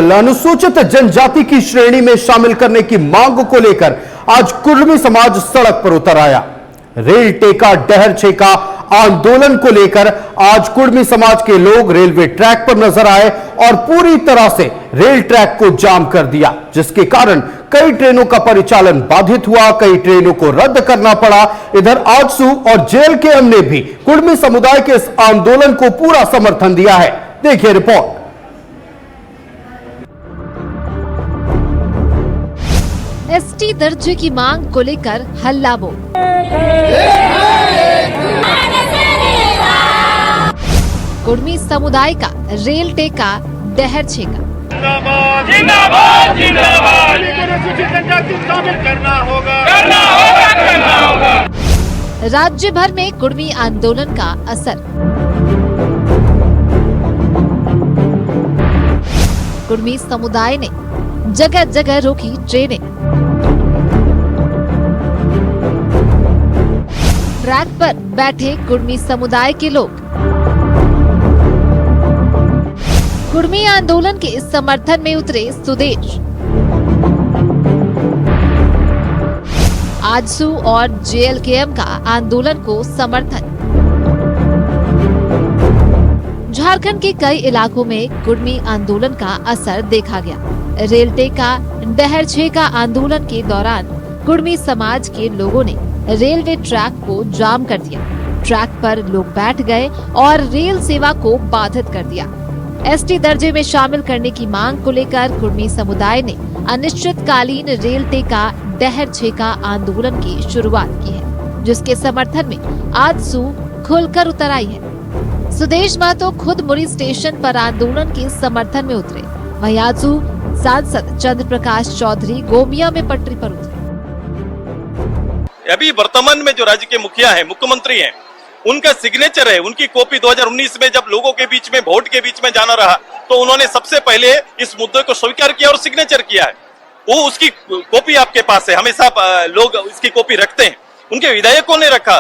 अनुसूचित जनजाति की श्रेणी में शामिल करने की मांग को लेकर आज कुर्मी समाज सड़क पर उतर आया। रेल टेका डहर छेका आंदोलन को लेकर आज कुर्मी समाज के लोग रेलवे ट्रैक पर नजर आए और पूरी तरह से रेल ट्रैक को जाम कर दिया, जिसके कारण कई ट्रेनों का परिचालन बाधित हुआ, कई ट्रेनों को रद्द करना पड़ा। इधर आजसू और जेएलकेएम ने भी कुर्मी समुदाय के इस आंदोलन को पूरा समर्थन दिया है। देखिए रिपोर्ट। एसटी दर्जे की मांग को लेकर हल्ला बोल। कुर्मी समुदाय का रेल टेका डहर छेका। जिंदाबाद जिंदाबाद जिंदाबाद करना होगा। राज्य भर में कुर्मी आंदोलन का असर। कुर्मी समुदाय ने जगह जगह रोकी ट्रेनें। ट्रैक पर बैठे कुर्मी समुदाय के लोग। कुर्मी आंदोलन के समर्थन में उतरे सुदेश। आजसू और जेएलकेएम का आंदोलन को समर्थन। झारखंड के कई इलाकों में कुर्मी आंदोलन का असर देखा गया। रेल टेका डहर छेका आंदोलन के दौरान कुर्मी समाज के लोगों ने रेलवे ट्रैक को जाम कर दिया। ट्रैक पर लोग बैठ गए और रेल सेवा को बाधित कर दिया। एसटी दर्जे में शामिल करने की मांग को लेकर कुर्मी समुदाय ने अनिश्चितकालीन रेल टेका डहर छेका आंदोलन की शुरुआत की है, जिसके समर्थन में आजसू खुलकर उतर आई है। सुदेश महतो खुद मुरी स्टेशन पर आंदोलन के समर्थन में उतरे। वहीं आजसू सांसद चंद्र प्रकाश चौधरी गोमिया में पटरी पर उतरे। अभी वर्तमान में जो राज्य के मुखिया हैं, मुख्यमंत्री हैं, उनका सिग्नेचर है, उनकी कॉपी 2019 में जब लोगों के बीच में वोट के बीच में जाना रहा तो उन्होंने सबसे पहले इस मुद्दे को स्वीकार किया और सिग्नेचर किया है। वो उसकी कॉपी आपके पास है, हमेशा लोग इसकी कॉपी रखते हैं। उनके विधायकों ने रखा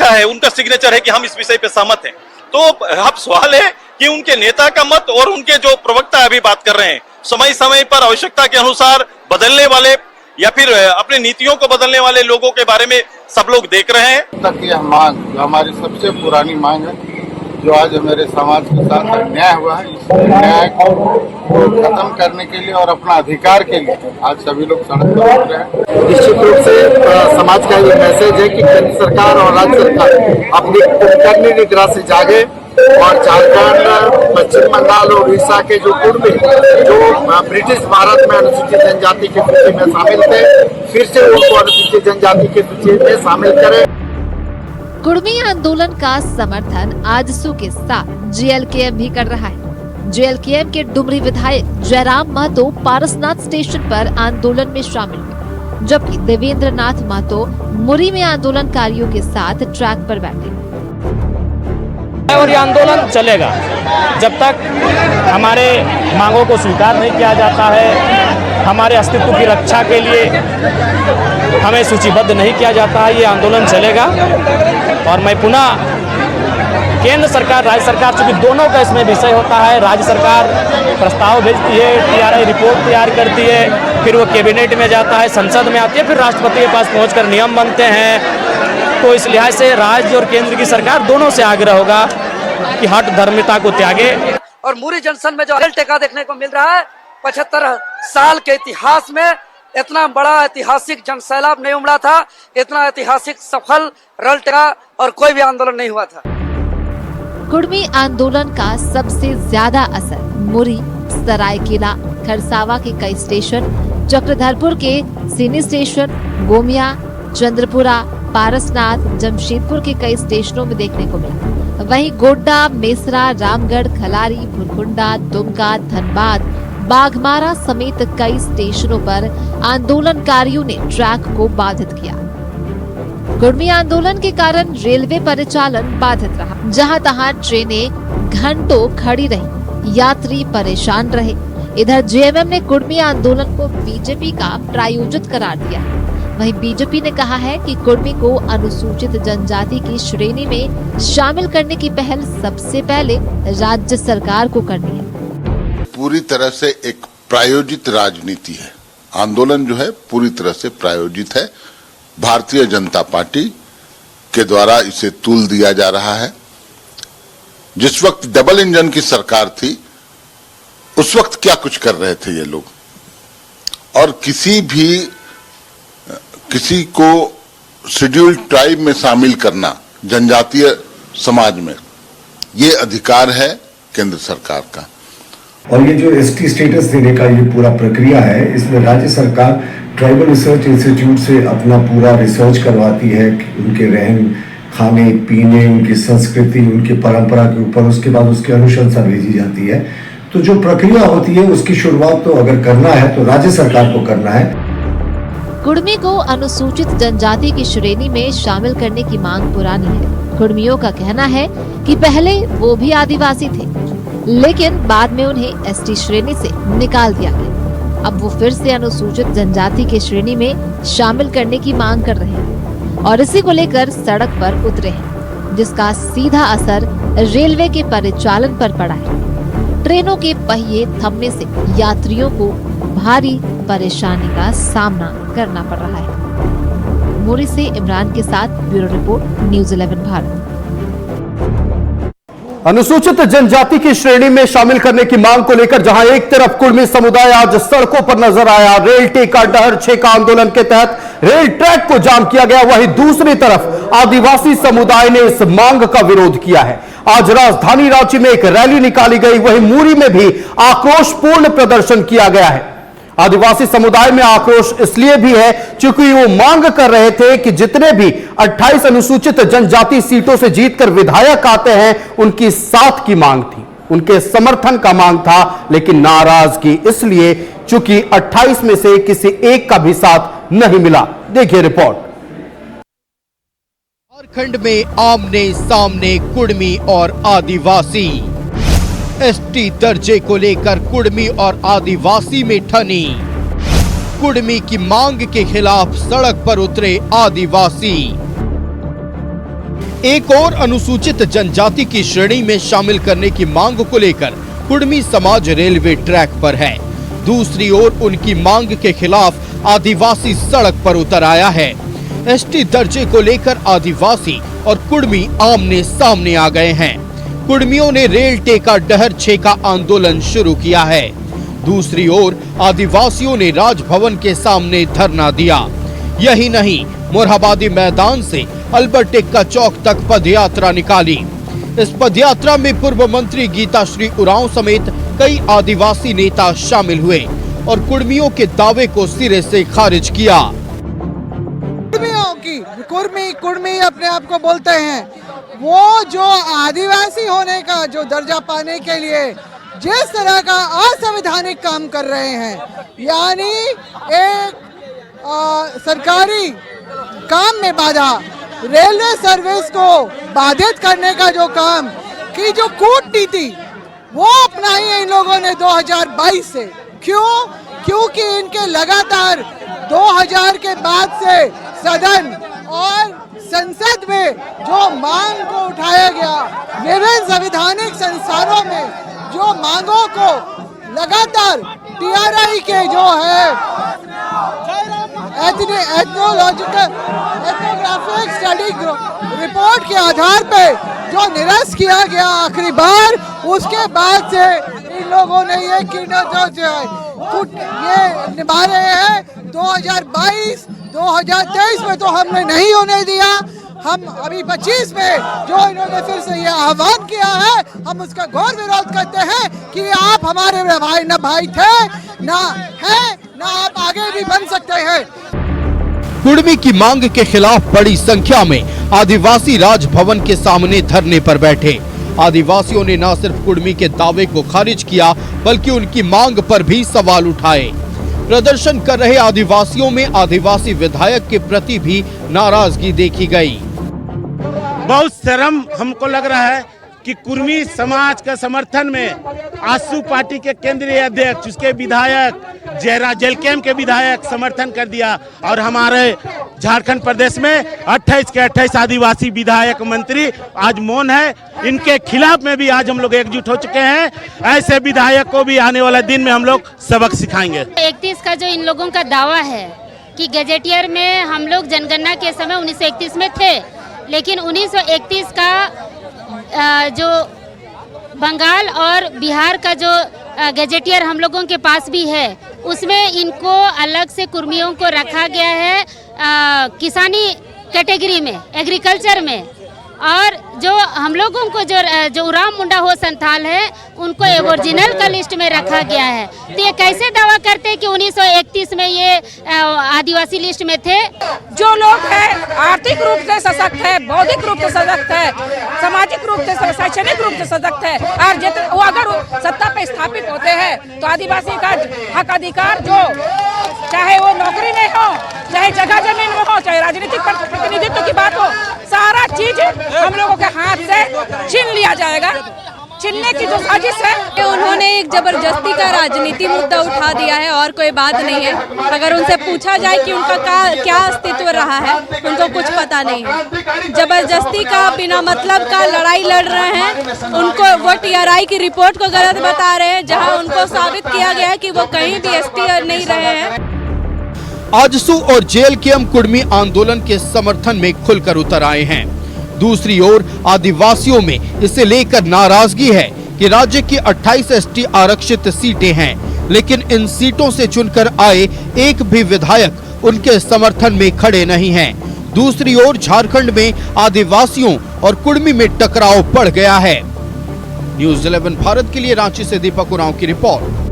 है, उनका सिग्नेचर है कि हम इस विषय पे सहमत हैं। तो अब सवाल है कि उनके नेता का मत और उनके जो प्रवक्ता अभी बात कर रहे हैं, समय समय पर आवश्यकता के अनुसार बदलने वाले या फिर अपने नीतियों को बदलने वाले लोगों के बारे में सब लोग देख रहे हैं। तक यह मांग जो हमारी सबसे पुरानी मांग है, जो आज मेरे समाज के साथ अन्याय हुआ है, इस अन्याय को खत्म करने के लिए और अपना अधिकार के लिए आज सभी लोग सड़क पर उतरे हैं। निश्चित रूप से समाज का ये मैसेज है कि केंद्र सरकार और राज्य सरकार अपनी कुंभकर्णी निद्रा से जागे और झारखंड, पश्चिम बंगाल और उड़ीसा के जो कुर्मी जो ब्रिटिश भारत में अनुसूचित जनजाति की सूची में शामिल थे, फिर से उनको अनुसूचित जनजाति की सूची में शामिल करें। कुर्मी आंदोलन का समर्थन आजसू के साथ जेएलकेएम भी कर रहा है। जेएलकेएम के डुमरी विधायक जयराम महतो पारसनाथ स्टेशन पर आंदोलन में शामिल हुए, जबकि देवेंद्र नाथ महतो मुरी में आंदोलनकारियों के साथ ट्रैक पर बैठे। और ये आंदोलन चलेगा जब तक हमारे मांगों को स्वीकार नहीं किया जाता है, हमारे अस्तित्व की रक्षा के लिए हमें सूचीबद्ध नहीं किया जाता है। ये आंदोलन चलेगा और मैं पुनः केंद्र सरकार, राज्य सरकार, चूंकि दोनों का इसमें विषय होता है, राज्य सरकार प्रस्ताव भेजती है, टीआरआई रिपोर्ट तैयार करती है, फिर वो कैबिनेट में जाता है, संसद में आती है, फिर राष्ट्रपति के पास पहुंचकर नियम बनते हैं। तो इस लिहाज से राज्य और केंद्र की सरकार दोनों से आग्रह होगा कि हट धर्मिता को त्यागे। और मुरी जंक्शन में जो रेल टेका देखने को मिल रहा है, 75 साल के इतिहास में इतना बड़ा ऐतिहासिक जनसैलाब नहीं उमड़ा था, इतना ऐतिहासिक सफल रेल टेका और कोई भी आंदोलन नहीं हुआ था। कुर्मी आंदोलन का सबसे ज्यादा असर मुरी, सरायकेला, खरसावा के कई स्टेशन, चक्रधरपुर के सीनी स्टेशन, गोमिया, चंद्रपुरा, पारसनाथ, जमशेदपुर के कई स्टेशनों में देखने को मिला। वहीं गोड्डा, मेसरा, रामगढ़, खलारी, भुरकुंडा, दुमका, धनबाद, बाघमारा समेत कई स्टेशनों पर आंदोलनकारियों ने ट्रैक को बाधित किया। कुर्मी आंदोलन के कारण रेलवे परिचालन बाधित रहा, जहां तहां ट्रेनें घंटों खड़ी रही, यात्री परेशान रहे। इधर जेएमएम ने कुर्मी आंदोलन को बीजेपी का प्रायोजित करार दिया। वहीं बीजेपी ने कहा है कि कुर्मी को अनुसूचित जनजाति की श्रेणी में शामिल करने की पहल सबसे पहले राज्य सरकार को करनी है। पूरी तरह से एक प्रायोजित राजनीति है। आंदोलन जो है पूरी तरह से प्रायोजित है। भारतीय जनता पार्टी के द्वारा इसे तूल दिया जा रहा है। जिस वक्त डबल इंजन की सरकार थी उस वक्त क्या कुछ कर रहे थे ये लोग, और किसी को शेड्यूल्ड ट्राइब में शामिल करना जनजातीय समाज में, ये अधिकार है केंद्र सरकार का। और ये जो एसटी स्टेटस देने का ये पूरा प्रक्रिया है, इसमें राज्य सरकार ट्राइबल रिसर्च इंस्टीट्यूट से अपना पूरा रिसर्च करवाती है, उनके रहन खाने पीने, उनकी संस्कृति, उनकी परंपरा के ऊपर, उसके बाद उसकी अनुशंसा भेजी जाती है। तो जो प्रक्रिया होती है उसकी शुरुआत तो अगर करना है तो राज्य सरकार को करना है। कुर्मी को अनुसूचित जनजाति की श्रेणी में शामिल करने की मांग पुरानी है। कुर्मियों का कहना है कि पहले वो भी आदिवासी थे, लेकिन बाद में उन्हें एसटी श्रेणी से निकाल दिया गया। अब वो फिर से अनुसूचित जनजाति की श्रेणी में शामिल करने की मांग कर रहे हैं और इसी को लेकर सड़क पर उतरे हैं, जिसका सीधा असर रेलवे के परिचालन पर पड़ा है। ट्रेनों के पहिए थमने से यात्रियों को भारी परेशानी का सामना करना पड़ रहा है। मोरी से इमरान के साथ ब्यूरो रिपोर्ट, न्यूज़ 11 भारत। अनुसूचित जनजाति की श्रेणी में शामिल करने की मांग को लेकर जहां एक तरफ कुर्मी समुदाय आज सड़कों पर नजर आया, रेल टेका डहर छेका आंदोलन के तहत रेल ट्रैक को जाम किया गया, वहीं दूसरी तरफ आदिवासी समुदाय ने इस मांग का विरोध किया है। आज राजधानी रांची में एक रैली निकाली गई, वहीं मुरी में भी आक्रोशपूर्ण प्रदर्शन किया गया है। आदिवासी समुदाय में आक्रोश इसलिए भी है क्योंकि वो मांग कर रहे थे कि जितने भी 28 अनुसूचित जनजाति सीटों से जीतकर विधायक आते हैं उनकी साथ की मांग थी, उनके समर्थन का मांग था, लेकिन नाराजगी इसलिए क्योंकि 28 में से किसी एक का भी साथ नहीं मिला। देखिए रिपोर्ट। झारखंड में आमने सामने कुर्मी और आदिवासी, एसटी दर्जे को लेकर कुर्मी और आदिवासी में ठनी। कुर्मी की मांग के खिलाफ सड़क पर उतरे आदिवासी। एक और अनुसूचित जनजाति की श्रेणी में शामिल करने की मांग को लेकर कुर्मी समाज रेलवे ट्रैक पर है। दूसरी ओर उनकी मांग के खिलाफ आदिवासी सड़क पर उतर आया है। एसटी दर्जे को लेकर आदिवासी और कुर्मी आमने सामने आ गए हैं। कुर्मियों ने रेल टेका डहर छेका आंदोलन शुरू किया है। दूसरी ओर आदिवासियों ने राजभवन के सामने धरना दिया। यही नहीं, मोरहाबादी मैदान से अल्बर्ट एक्का चौक तक पदयात्रा निकाली। इस पदयात्रा में पूर्व मंत्री गीताश्री उरांव समेत कई आदिवासी नेता शामिल हुए और कुर्मियों के दावे को सिरे से खारिज किया। कुर्मी अपने आप को बोलते हैं, वो जो आदिवासी होने का जो दर्जा पाने के लिए जिस तरह का असंवैधानिक काम कर रहे हैं, यानी एक सरकारी काम में बाधा, रेलवे सर्विस को बाधित करने का जो काम की जो कूटनीति वो अपनाई है इन लोगों ने 2022 से। क्योंकि इनके लगातार 2000 के बाद से सदन और संसद में जो मांग को उठाया गया, विभिन्न संवैधानिक संस्थानों में जो मांगों को लगातार टीआरआई के जो है एथनोग्राफिक स्टडी रिपोर्ट के आधार पे जो निरस्त किया गया आखिरी बार, उसके बाद से इन लोगों ने ये निभा रहे हैं। 2022 2023 में तो हमने नहीं होने दिया, हम अभी 25 में जो इन्होंने फिर से ये आह्वान किया है, हम उसका घोर विरोध करते हैं कि आप हमारे भाई थे ना है ना आप आगे भी बन सकते हैं। कुर्मी की मांग के खिलाफ बड़ी संख्या में आदिवासी राजभवन के सामने धरने पर बैठे। आदिवासियों ने न सिर्फ कुर्मी के दावे को खारिज किया बल्कि उनकी मांग पर भी सवाल उठाए। प्रदर्शन कर रहे आदिवासियों में आदिवासी विधायक के प्रति भी नाराजगी देखी गई। बहुत शर्म हमको लग रहा है कि कुर्मी समाज के समर्थन में आसू पार्टी के केंद्रीय अध्यक्ष, उसके विधायक जयराम जेलकेम के विधायक समर्थन कर दिया और हमारे झारखंड प्रदेश में 28 के 28 आदिवासी विधायक मंत्री आज मौन है। इनके खिलाफ में भी आज हम लोग एकजुट हो चुके हैं। ऐसे विधायक को भी आने वाला दिन में हम लोग सबक सिखाएंगे। 31 का जो इन लोगों का दावा है कि गजेटियर में हम लोग जनगणना के समय 1931 में थे, लेकिन 1931 का जो बंगाल और बिहार का जो गजेटियर हम लोगों के पास भी है, उसमें इनको अलग से कुर्मियों को रखा गया है किसानी कैटेगरी में, एग्रीकल्चर में। और जो हम लोगों को जो उराम मुंडा हो संथाल है, उनको एबोरिजिनल का लिस्ट में रखा गया है। तो ये कैसे दावा करते हैं कि 1931 में ये आदिवासी लिस्ट में थे? जो लोग हैं आर्थिक रूप से सशक्त है, बौद्धिक रूप से सशक्त है, सामाजिक रूप से, शैक्षणिक रूप से सशक्त है, और वो अगर सत्ता पे स्थापित होते हैं तो आदिवासी का हक अधिकार, जो चाहे वो नौकरी में हो, चाहे जगह जमीन में हो, चाहे राजनीतिक प्रतिनिधित्व की बात हो, सारा चीज हम लोगों के हाथ से छीन लिया जाएगा। छीनने की जो साजिश है, उन्होंने एक जबरदस्ती का राजनीति मुद्दा उठा दिया है और कोई बात नहीं है। अगर उनसे पूछा जाए कि उनका क्या अस्तित्व रहा है, उनको कुछ पता नहीं है। जबरदस्ती का, बिना मतलब का लड़ाई लड़ रहे हैं। उनको वो TRI की रिपोर्ट को गलत बता रहे हैं, जहां उनको साबित किया गया है कि वो कहीं भी ST नहीं रहे हैं। आजसू और JLKM कुर्मी आंदोलन के समर्थन में खुलकर उतर आए हैं। दूसरी ओर आदिवासियों में इसे लेकर नाराजगी है कि राज्य की 28 ST आरक्षित सीटें हैं, लेकिन इन सीटों से चुनकर आए एक भी विधायक उनके समर्थन में खड़े नहीं हैं। दूसरी ओर झारखंड में आदिवासियों और कुर्मी में टकराव बढ़ गया है। न्यूज़ 11 भारत के लिए रांची से दीपक उरांव की रिपोर्ट।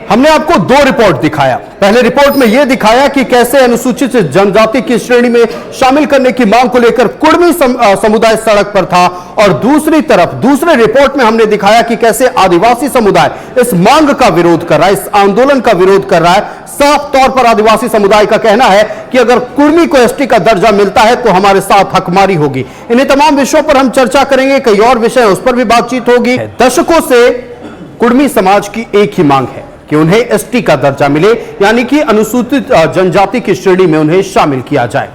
हमने आपको दो रिपोर्ट दिखाया। पहले रिपोर्ट में यह दिखाया कि कैसे अनुसूचित जनजाति की श्रेणी में शामिल करने की मांग को लेकर कुर्मी समुदाय सड़क पर था, और दूसरी तरफ दूसरे रिपोर्ट में हमने दिखाया कि कैसे आदिवासी समुदाय इस मांग का विरोध कर रहा है, इस आंदोलन का विरोध कर रहा है। साफ तौर पर आदिवासी समुदाय का कहना है कि अगर कुर्मी को ST का दर्जा मिलता है तो हमारे साथ हकमारी होगी। इन्हीं तमाम विषयों पर हम चर्चा करेंगे। कई और विषय उस पर भी बातचीत होगी। दशकों से कुर्मी समाज की एक ही मांग है कि उन्हें ST का दर्जा मिले, यानी कि अनुसूचित जनजाति की श्रेणी में उन्हें शामिल किया जाए।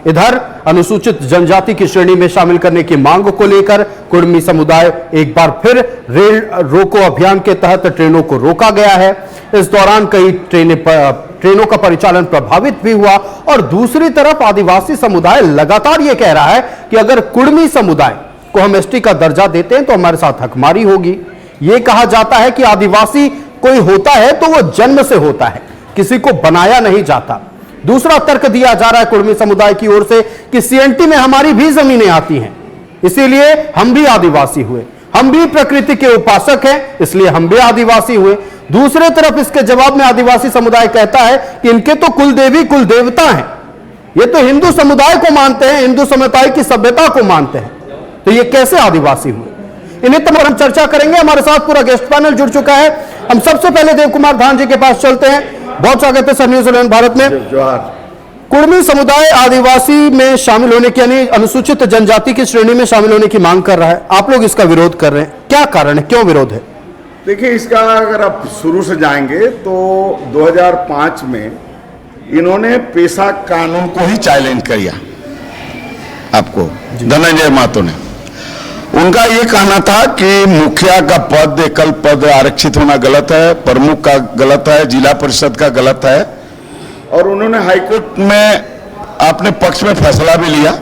इधर अनुसूचित जनजाति की श्रेणी में शामिल करने की मांग को लेकर कुर्मी समुदाय एक बार फिर रेल रोको अभियान के तहत ट्रेनों को रोका गया है। इस दौरान कई ट्रेनों का परिचालन प्रभावित भी हुआ, और दूसरी तरफ आदिवासी समुदाय लगातार यह कह रहा है कि अगर कुर्मी समुदाय को हम ST का दर्जा देते हैं तो हमारे साथ हकमारी होगी। यह कहा जाता है कि आदिवासी कोई होता है तो वो जन्म से होता है, किसी को बनाया नहीं जाता। दूसरा तर्क दिया जा रहा है कुर्मी समुदाय की ओर से कि CNT में हमारी भी जमीनें आती हैं, इसीलिए हम भी आदिवासी हुए, हम भी प्रकृति के उपासक हैं, इसलिए हम भी आदिवासी हुए। दूसरे तरफ इसके जवाब में आदिवासी समुदाय कहता है कि इनके तो कुल देवी कुल देवता हैं, ये तो हिंदू समुदाय को मानते हैं, हिंदू समुदाय की सभ्यता को मानते हैं, तो ये कैसे आदिवासी हुए? इन्हें तमाम हम चर्चा करेंगे। हमारे साथ पूरा गेस्ट पैनल जुड़ चुका है। हम सबसे पहले देव कुमार धान जी के पास चलते हैं। बहुत स्वागत है सर न्यूज़ 11 भारत में। कुर्मी समुदाय आदिवासी में शामिल होने की, यानी अनुसूचित जनजाति की श्रेणी में शामिल होने की मांग कर रहा है। आप लोग इसका विरोध कर रहे हैं, क्या कारण है, क्यों विरोध है? देखिए, इसका अगर आप शुरू से जाएंगे तो 2005 में इन्होंने पेशा कानून को ही चैलेंज किया। आपको धनंजय महतो ने, उनका ये कहना था कि मुखिया का पद, एकल पद आरक्षित होना गलत है, प्रमुख का गलत है, जिला परिषद का गलत है, और उन्होंने हाईकोर्ट में अपने पक्ष में फैसला भी लिया।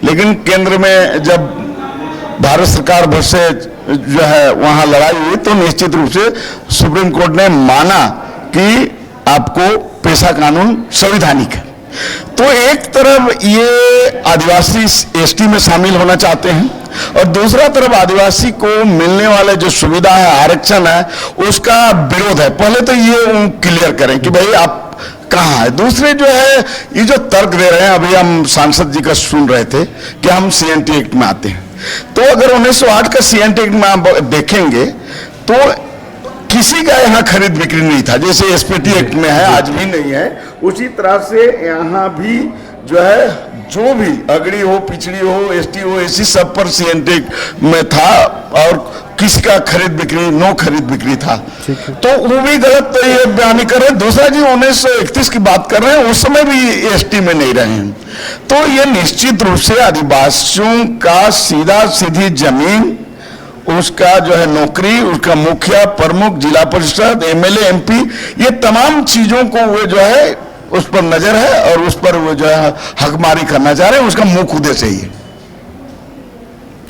लेकिन केंद्र में जब भारत सरकार से जो है वहां लड़ाई हुई तो निश्चित रूप से सुप्रीम कोर्ट ने माना कि आपको पेशा कानून संवैधानिक है। तो एक तरफ ये आदिवासी ST में शामिल होना चाहते हैं, और दूसरा तरफ आदिवासी को मिलने वाले जो सुविधा है, आरक्षण है, उसका विरोध है। पहले तो ये क्लियर करें कि भाई आप कहाँ है। दूसरे जो है ये जो तर्क दे रहे हैं, अभी हम सांसद जी का सुन रहे थे कि हम CNT एक्ट में आते हैं, तो अगर 1908 का CNT एक्ट में आप देखेंगे तो किसी का यहाँ खरीद बिक्री नहीं था, जैसे SPT एक्ट में है, आज भी नहीं है। उसी तरह से यहाँ भी जो है जो भी अगड़ी हो, पिछड़ी हो, एसटी हो, एसी सब पर सीएनटी में था और किसी का खरीद बिक्री, नो खरीद बिक्री था। तो वो भी गलत ये बयानी कर रहे हैं। दूसरा जी 1931 की बात कर रहे हैं, उस समय भी एसटी में नहीं रहे हैं। तो ये निश्चित रूप से आदिवासियों का सीधा सीधी जमीन, उसका जो है नौकरी, उसका मुखिया, प्रमुख, जिला परिषद, एमएलए, एमपी, ये तमाम चीजों को वो जो है उस पर नजर है और उस पर वो जो है हकमारी करना चाह रहे हैं। उसका मुख्य उद्देश्य ही है।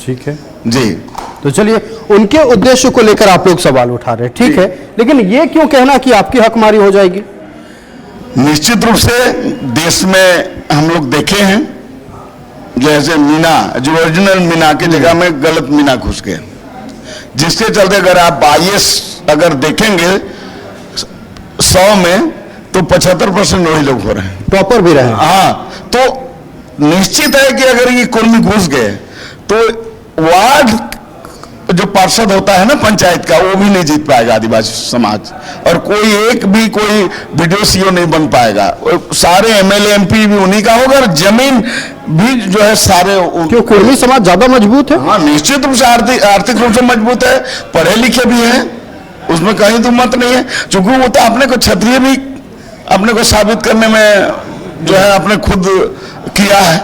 ठीक है जी। तो चलिए, उनके उद्देश्य को लेकर आप लोग सवाल उठा रहे हैं, ठीक है, लेकिन ये क्यों कहना कि आपकी हकमारी हो जाएगी? निश्चित रूप से देश में हम लोग देखे हैं, जैसे मीना, जो ओरिजिनल मीना की जगह में गलत मीना घुस गए, जिसके चलते अगर आप आईएएस अगर देखेंगे 100 में तो 75% वही लोग हो रहे हैं, टॉपर भी रहे। हाँ, तो निश्चित है कि अगर ये कुर्मी घुस गए तो वार्ड जो पार्षद होता है ना पंचायत का, वो भी नहीं जीत पाएगा आदिवासी समाज, और कोई एक भी कोई वीडियो सीओ नहीं बन पाएगा। सारे एमएलए एमपी भी उन्हीं का होगा और जमीन भी जो है सारे। क्यों कुर्मी समाज ज्यादा मजबूत है? हाँ, निश्चित रूप से आर्थिक रूप से मजबूत है, पढ़े लिखे भी हैं, उसमें कहीं तो मत नहीं है। चूंकि वो तो अपने को क्षत्रिय भी अपने को साबित करने में जो है अपने खुद किया है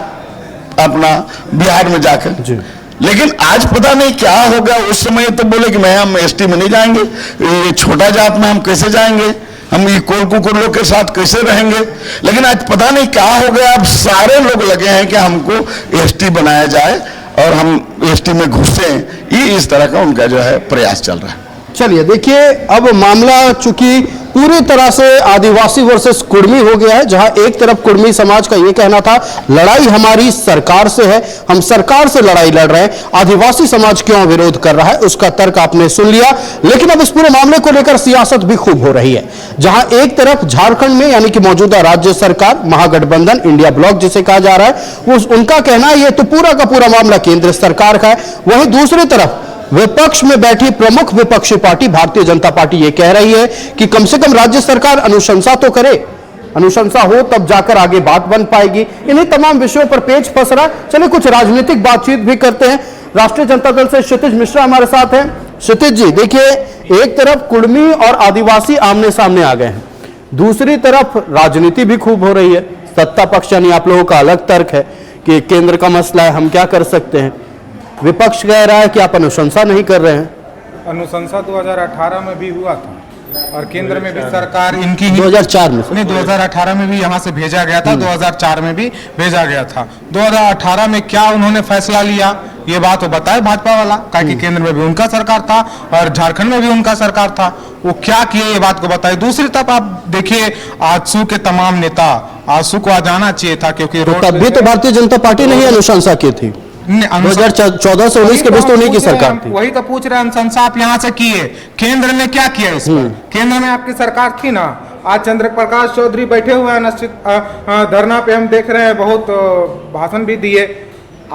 अपना बिहार में जाकर। लेकिन आज पता नहीं क्या होगा। उस समय तो बोले कि हम एसटी में नहीं जाएंगे, ये छोटा जात में हम कैसे जाएंगे, हम ये कोल कुकुर लोग के साथ कैसे रहेंगे। लेकिन आज पता नहीं क्या हो गया, अब सारे लोग लगे हैं कि हमको एसटी बनाया जाए और हम एसटी में घुसे। ये इस तरह का उनका जो है प्रयास चल रहा है। चलिए देखिए, अब मामला चूंकि पूरी तरह से आदिवासी वर्सेस कुर्मी हो गया है, जहां एक तरफ कुर्मी समाज का यह कहना था लड़ाई हमारी सरकार से है, हम सरकार से लड़ाई लड़ रहे हैं, आदिवासी समाज क्यों विरोध कर रहा है, उसका तर्क आपने सुन लिया। लेकिन अब इस पूरे मामले को लेकर सियासत भी खूब हो रही है, जहां एक तरफ झारखंड में यानी कि मौजूदा राज्य सरकार महागठबंधन इंडिया ब्लॉक जिसे कहा जा रहा है, वो उनका कहना है ये तो पूरा का पूरा मामला केंद्र सरकार का है। वहीं दूसरी तरफ विपक्ष में बैठी प्रमुख विपक्षी पार्टी भारतीय जनता पार्टी यह कह रही है कि कम से कम राज्य सरकार अनुशंसा तो करे, अनुशंसा हो तब जाकर आगे बात बन पाएगी। इन्हीं तमाम विषयों पर पेच फंस रहा। चलिए कुछ राजनीतिक बातचीत भी करते हैं। राष्ट्रीय जनता दल से क्षितिज मिश्रा हमारे साथ हैं। क्षितिज जी, देखिए एक तरफ कुर्मी और आदिवासी आमने सामने आ गए हैं, दूसरी तरफ राजनीति भी खूब हो रही है। सत्ता पक्ष यानी आप लोगों का अलग तर्क है कि केंद्र का मसला है, हम क्या कर सकते हैं। विपक्ष कह रहा है कि आप अनुशंसा नहीं कर रहे हैं। अनुशंसा 2018 में भी हुआ था और केंद्र में भी सरकार इनकी 2004 में नहीं 2018 में भी यहाँ से भेजा गया था, 2004 में भी भेजा गया था। 2018 में क्या उन्होंने फैसला लिया ये बात तो बताए भाजपा वाला, क्योंकि केंद्र में भी उनका सरकार था और झारखंड में भी उनका सरकार था, वो क्या किए ये बात को बताए। दूसरी तरफ आप देखिए आजसू के तमाम नेता, आजसू को आ जाना चाहिए था क्योंकि तब भी तो भारतीय जनता पार्टी ने ही अनुशंसा की थी। 2014 से 19 के बीच तो उन्हीं की सरकार थी। वही तो पूछ रहे हैं, अनुशंसा आप यहाँ से किए, केंद्र ने क्या किया इस पर? केंद्र में आपकी सरकार थी ना। आज चंद्र प्रकाश चौधरी बैठे हुए हैं निश्चित धरना पे, हम देख रहे हैं, बहुत भाषण भी दिए।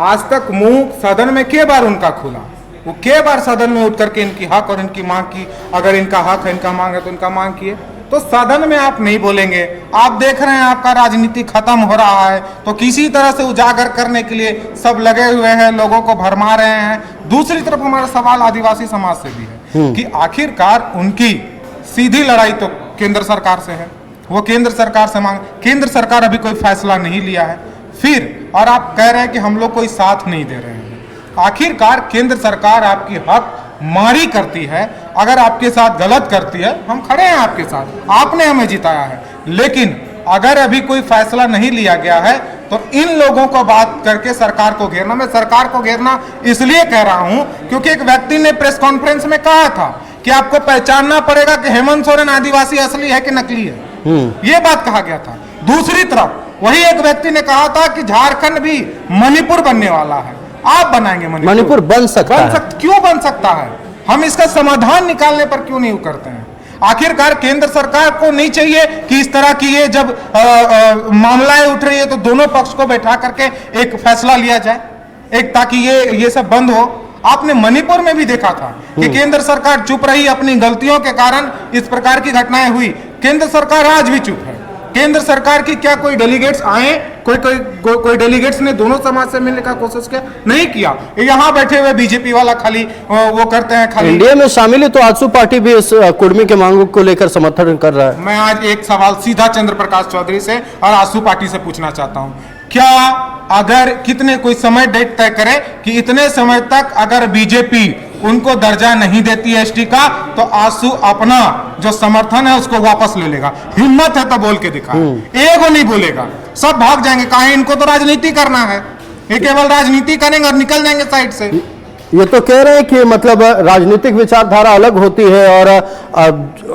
आज तक मुंह सदन में के बार उनका खुला, वो के बार सदन में उठ करके इनकी हक और इनकी मांग की। अगर इनका हक है, इनका मांग है तो इनका मांग किए। तो सदन में आप नहीं बोलेंगे। आप देख रहे हैं आपका राजनीति खत्म हो रहा है, तो किसी तरह से उजागर करने के लिए सब लगे हुए हैं, लोगों को भरमा रहे हैं। दूसरी तरफ हमारा सवाल आदिवासी समाज से भी है कि आखिरकार उनकी सीधी लड़ाई तो केंद्र सरकार से है, वो केंद्र सरकार से मांग, केंद्र सरकार अभी कोई फैसला नहीं लिया है फिर, और आप कह रहे हैं कि हम लोग कोई साथ नहीं दे रहे हैं। आखिरकार केंद्र सरकार आपकी हक मारी करती है, अगर आपके साथ गलत करती है, हम खड़े हैं आपके साथ, आपने हमें जिताया है। लेकिन अगर अभी कोई फैसला नहीं लिया गया है तो इन लोगों को बात करके सरकार को घेरना, मैं सरकार को घेरना इसलिए कह रहा हूं क्योंकि एक व्यक्ति ने प्रेस कॉन्फ्रेंस में कहा था कि आपको पहचानना पड़ेगा कि हेमंत सोरेन आदिवासी असली है कि नकली है, ये बात कहा गया था। दूसरी तरफ वही एक व्यक्ति ने कहा था कि झारखंड भी मणिपुर बनने वाला है। आप बनाएंगे मणिपुर बन सकता है। क्यों बन सकता है? हम इसका समाधान निकालने पर क्यों नहीं करते हैं? आखिरकार केंद्र सरकार को नहीं चाहिए कि इस तरह की ये जब मामलाएं उठ रही है तो दोनों पक्ष को बैठा करके एक फैसला लिया जाए, एक, ताकि ये सब बंद हो। आपने मणिपुर में भी देखा था कि केंद्र सरकार चुप रही, अपनी गलतियों के कारण इस प्रकार की घटनाएं हुई। केंद्र सरकार आज भी चुप है, केंद्र सरकार की क्या कोई डेलीगेट्स आए? कोई डेलीगेट्स ने दोनों समाज से मिलने का कोशिश किया? नहीं किया। यहाँ बैठे हुए बीजेपी वाला खाली वो करते हैं, खाली एनडीए में शामिल है तो आजसू पार्टी भी इस कुर्मी के मांगों को लेकर समर्थन कर रहा है। मैं आज एक सवाल सीधा चंद्र प्रकाश चौधरी से और आजसू पार्टी से पूछना चाहता हूं, क्या अगर कितने कोई समय डेट तय करे कि इतने समय तक अगर बीजेपी उनको दर्जा नहीं देती है एसटी का, तो आजसू अपना जो समर्थन है उसको वापस ले लेगा? हिम्मत है तो बोल के दिखा। एगो नहीं बोलेगा, सब भाग जाएंगे। कहा इनको तो राजनीति करना है, ये केवल राजनीति करेंगे और निकल जाएंगे साइड से। ये तो कह रहे हैं कि मतलब राजनीतिक विचारधारा अलग होती है और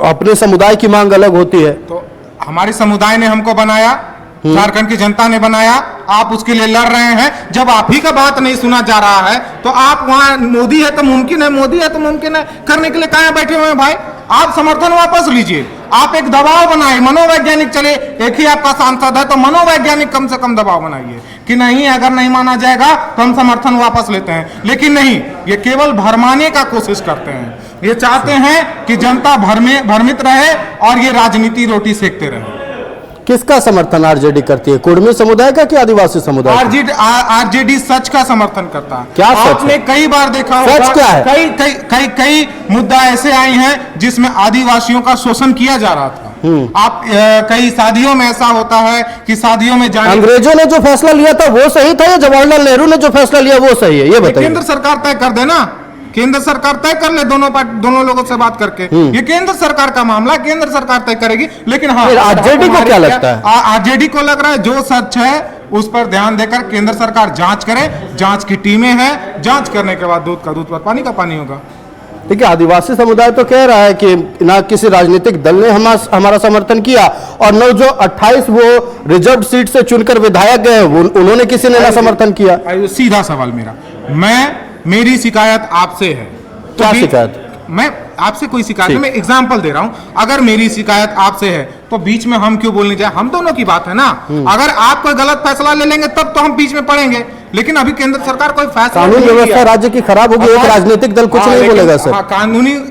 अपने समुदाय की मांग अलग होती है। तो हमारे समुदाय ने हमको बनाया, झारखंड की जनता ने बनाया, आप उसके लिए लड़ रहे हैं। जब आप ही का बात नहीं सुना जा रहा है तो आप वहां मोदी है तो मुमकिन है, मोदी है तो मुमकिन है करने के लिए कहां बैठे हुए हैं भाई? आप समर्थन वापस लीजिए, आप एक दबाव बनाए, मनोवैज्ञानिक चले। एक ही आपका सांसद है तो मनोवैज्ञानिक कम से कम दबाव बनाइए कि नहीं, अगर नहीं माना जाएगा तो हम समर्थन वापस लेते हैं। लेकिन नहीं, ये केवल भरमाने का कोशिश करते हैं। ये चाहते हैं कि जनता भ्रमित रहे और ये राजनीति रोटी सेकते रहे। किसका समर्थन आरजेडी करती है, कुर्मी समुदाय का कि आदिवासी समुदाय? आरजेडी सच का समर्थन करता है। क्या सच आपने है? कई बार देखा होगा, सच क्या है? कई मुद्दा ऐसे आए हैं जिसमें आदिवासियों का शोषण किया जा रहा था। आप कई शादियों में ऐसा होता है कि शादियों में जाने, अंग्रेजों ने जो फैसला लिया था वो सही था या जवाहरलाल नेहरू ने जो फैसला लिया वो सही है, ये बताइए। केंद्र सरकार तय कर देना, केंद्र सरकार तय कर ले, दोनों लोगों से बात करके। ये केंद्र सरकार का मामला, केंद्र सरकार तय करेगी। लेकिन हाँ, आरजेडी को क्या लगता है? आरजेडी को लग रहा है जो सच है उस पर ध्यान देकर केंद्र सरकार जांच करे। जांच की टीमें हैं, जांच करने के बाद दूध का दूध पर पानी का पानी होगा। देखिए, आदिवासी समुदाय तो कह रहा है कि ना किसी राजनीतिक दल ने हमारा समर्थन किया और न जो 28 वो रिजर्व सीट से चुनकर विधायक गए उन्होंने किसी ने ना समर्थन किया। सीधा सवाल मेरी शिकायत आपसे है। तो क्या शिकायत? मैं आपसे कोई शिकायत नहीं, मैं एग्जांपल दे रहा हूं। अगर मेरी शिकायत आपसे है तो बीच में हम क्यों बोलने जाए? हम दोनों की बात है ना। अगर आप कोई गलत फैसला ले लेंगे तब तो हम बीच में पड़ेंगे, लेकिन अभी केंद्र सरकार कोई फैसला, कानून व्यवस्था राज्य की खराब होगी, एक राजनीतिक दल कुछ नहीं बोलेगा सर।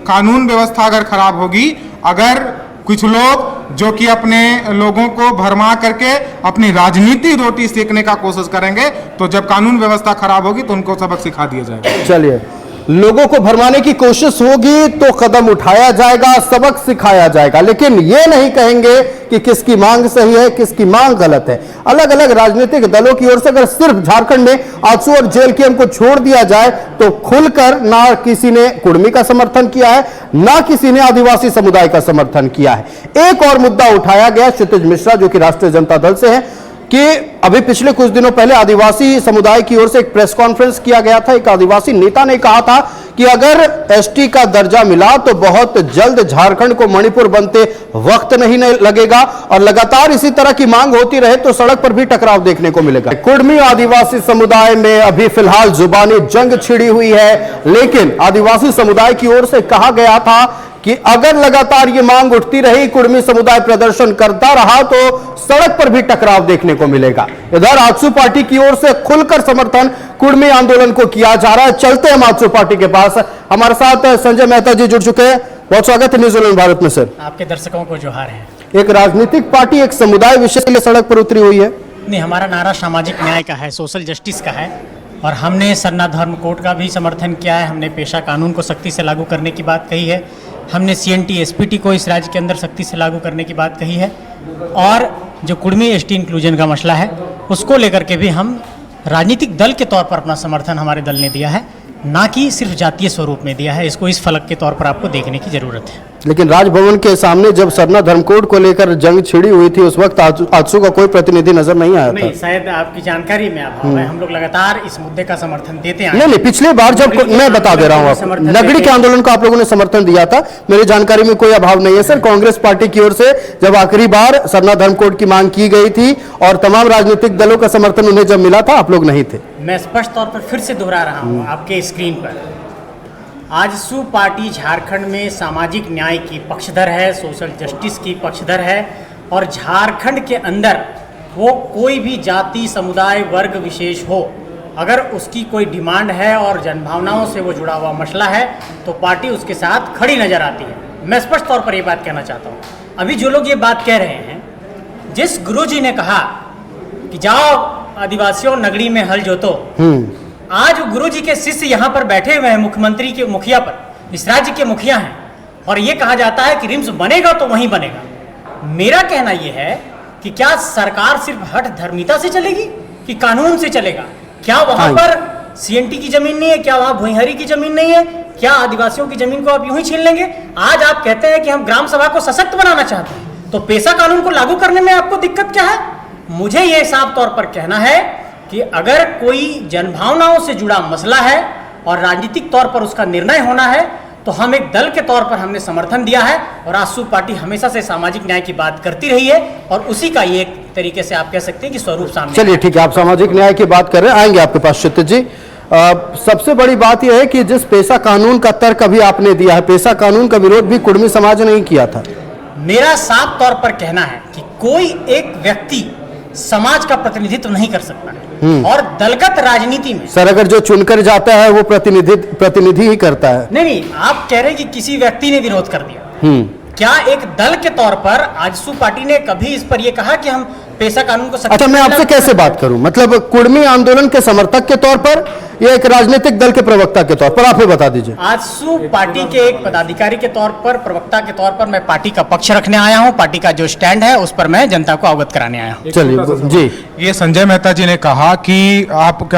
कानून व्यवस्था अगर खराब होगी, अगर कुछ लोग जो कि अपने लोगों को भरमा करके अपनी राजनीति रोटी सेकने का कोशिश करेंगे, तो जब कानून व्यवस्था खराब होगी तो उनको सबक सिखा दिया जाएगा। चलिए, लोगों को भरमाने की कोशिश होगी तो कदम उठाया जाएगा, सबक सिखाया जाएगा, लेकिन ये नहीं कहेंगे कि किसकी मांग सही है, किसकी मांग गलत है। अलग अलग राजनीतिक दलों की ओर से अगर सिर्फ झारखंड में आजसू और जेएलकेएम को छोड़ दिया जाए तो खुलकर ना किसी ने कुर्मी का समर्थन किया है, ना किसी ने आदिवासी समुदाय का समर्थन किया है। एक और मुद्दा उठाया गया क्षितिज मिश्रा जो कि राष्ट्रीय जनता दल से है कि अभी पिछले कुछ दिनों पहले आदिवासी समुदाय की ओर से एक प्रेस कॉन्फ्रेंस किया गया था। एक आदिवासी नेता ने कहा था कि अगर एसटी का दर्जा मिला तो बहुत जल्द झारखंड को मणिपुर बनते वक्त नहीं लगेगा और लगातार इसी तरह की मांग होती रहे तो सड़क पर भी टकराव देखने को मिलेगा। कुर्मी आदिवासी समुदाय में अभी फिलहाल जुबानी जंग छिड़ी हुई है, लेकिन आदिवासी समुदाय की ओर से कहा गया था कि अगर लगातार ये मांग उठती रही, कुर्मी समुदाय प्रदर्शन करता रहा तो सड़क पर भी टकराव देखने को मिलेगा। इधर आजसू पार्टी की ओर से खुलकर समर्थन कुर्मी आंदोलन को किया जा रहा है। चलते हैं आजसू पार्टी के पास, हमारे साथ संजय मेहता जी जुड़ चुके हैं। बहुत स्वागत है न्यूज़ 11 भारत में सर। आपके दर्शकों को जोहार है। एक राजनीतिक पार्टी एक समुदाय विषय के लिए सड़क पर उतरी हुई है। नहीं, हमारा नारा सामाजिक न्याय का है, सोशल जस्टिस का है और हमने सरना धर्म कोड का भी समर्थन किया है। हमने पेशा कानून को सख्ती से लागू करने की बात कही है। हमने CNT SPT को इस राज्य के अंदर सख्ती से लागू करने की बात कही है और जो कुर्मी ST इंक्लूजन का मसला है उसको लेकर के भी हम राजनीतिक दल के तौर पर अपना समर्थन हमारे दल ने दिया है, ना कि सिर्फ जातीय स्वरूप में दिया है। इसको इस फलक के तौर पर आपको देखने की जरूरत है। लेकिन राजभवन के सामने जब सरना धर्म कोड को लेकर जंग छिड़ी हुई थी उस वक्त आजसू का कोई प्रतिनिधि नजर नहीं आया था। शायद आपकी जानकारी में अभाव है। हम लोग लगातार इस मुद्दे का समर्थन देते हैं। नहीं, पिछली बार जब मैं बता दे रहा हूँ आपको, नगरी के आंदोलन को आप लोगों ने समर्थन दिया था, मेरी जानकारी में कोई अभाव नहीं है सर। कांग्रेस पार्टी की ओर से जब आखिरी बार सरना धर्म कोड की मांग की गई थी और तमाम राजनीतिक दलों का समर्थन उन्हें जब मिला था, आप लोग नहीं थे। मैं स्पष्ट तौर पर फिर से दोहरा रहा हूँ आपके स्क्रीन पर, आजसू पार्टी झारखंड में सामाजिक न्याय की पक्षधर है, सोशल जस्टिस की पक्षधर है और झारखंड के अंदर वो कोई भी जाति समुदाय वर्ग विशेष हो, अगर उसकी कोई डिमांड है और जनभावनाओं से वो जुड़ा हुआ मसला है तो पार्टी उसके साथ खड़ी नजर आती है। मैं स्पष्ट तौर पर ये बात कहना चाहता हूँ। अभी जो लोग ये बात कह रहे हैं, जिस गुरुजी ने कहा कि जाओ आदिवासियों नगरी में हल जोतो, आज गुरुजी के शिष्य यहाँ पर बैठे हुए हैं मुख्यमंत्री के मुखिया पर, इस राज्य के मुखिया हैं, और ये कहा जाता है कि रिम्स बनेगा तो वहीं बनेगा। मेरा कहना यह है कि क्या सरकार सिर्फ हठ धर्मिता से चलेगी कि कानून से चलेगा? क्या वहां पर सीएनटी की जमीन नहीं है? क्या वहां भुईहरी की जमीन नहीं है? क्या आदिवासियों की जमीन को आप यूं ही छीन लेंगे? आज आप कहते हैं कि हम ग्राम सभा को सशक्त बनाना चाहते हैं, तो पेशा कानून को लागू करने में आपको दिक्कत क्या है? मुझे यह साफ तौर पर कहना है कि अगर कोई जनभावनाओं से जुड़ा मसला है और राजनीतिक तौर पर उसका निर्णय होना है, तो हम एक दल के तौर पर हमने समर्थन दिया है, और आजसू पार्टी हमेशा से सामाजिक न्याय की बात करती रही है, और उसी का ये एक तरीके से आप कह सकते हैं कि स्वरूप सामने। चलिए ठीक है, आप सामाजिक न्याय की बात कर रहे हैं, आएंगे आपके पास क्षितिज जी। सबसे बड़ी बात यह है कि जिस पेशा कानून का तर्क अभी आपने दिया है, पेशा कानून का विरोध भी कुर्मी समाज ने नहीं किया था। मेरा साफ तौर पर कहना है कि कोई एक व्यक्ति समाज का प्रतिनिधित्व नहीं कर सकता है, और दलगत राजनीति में सर अगर जो चुनकर जाता है वो प्रतिनिधि ही करता है। नहीं, आप कह रहे हैं कि किसी व्यक्ति ने विरोध कर दिया। क्या एक दल के तौर पर आजसू पार्टी ने कभी इस पर यह कहा कि हम पेशा कानून को? अच्छा, मैं आपसे कैसे बात करूं? मतलब कुर्मी आंदोलन के समर्थक के तौर पर या एक राजनीतिक दल के प्रवक्ता के तौर पर, आप ही बता दीजिए। आजसू पार्टी के एक पदाधिकारी के तौर पर, प्रवक्ता के तौर पर मैं पार्टी का पक्ष रखने आया हूं। पार्टी का जो स्टैंड है उस पर मैं जनता को अवगत कराने आया हूं। चलिए जी। ये संजय मेहता जी ने कहा कि आप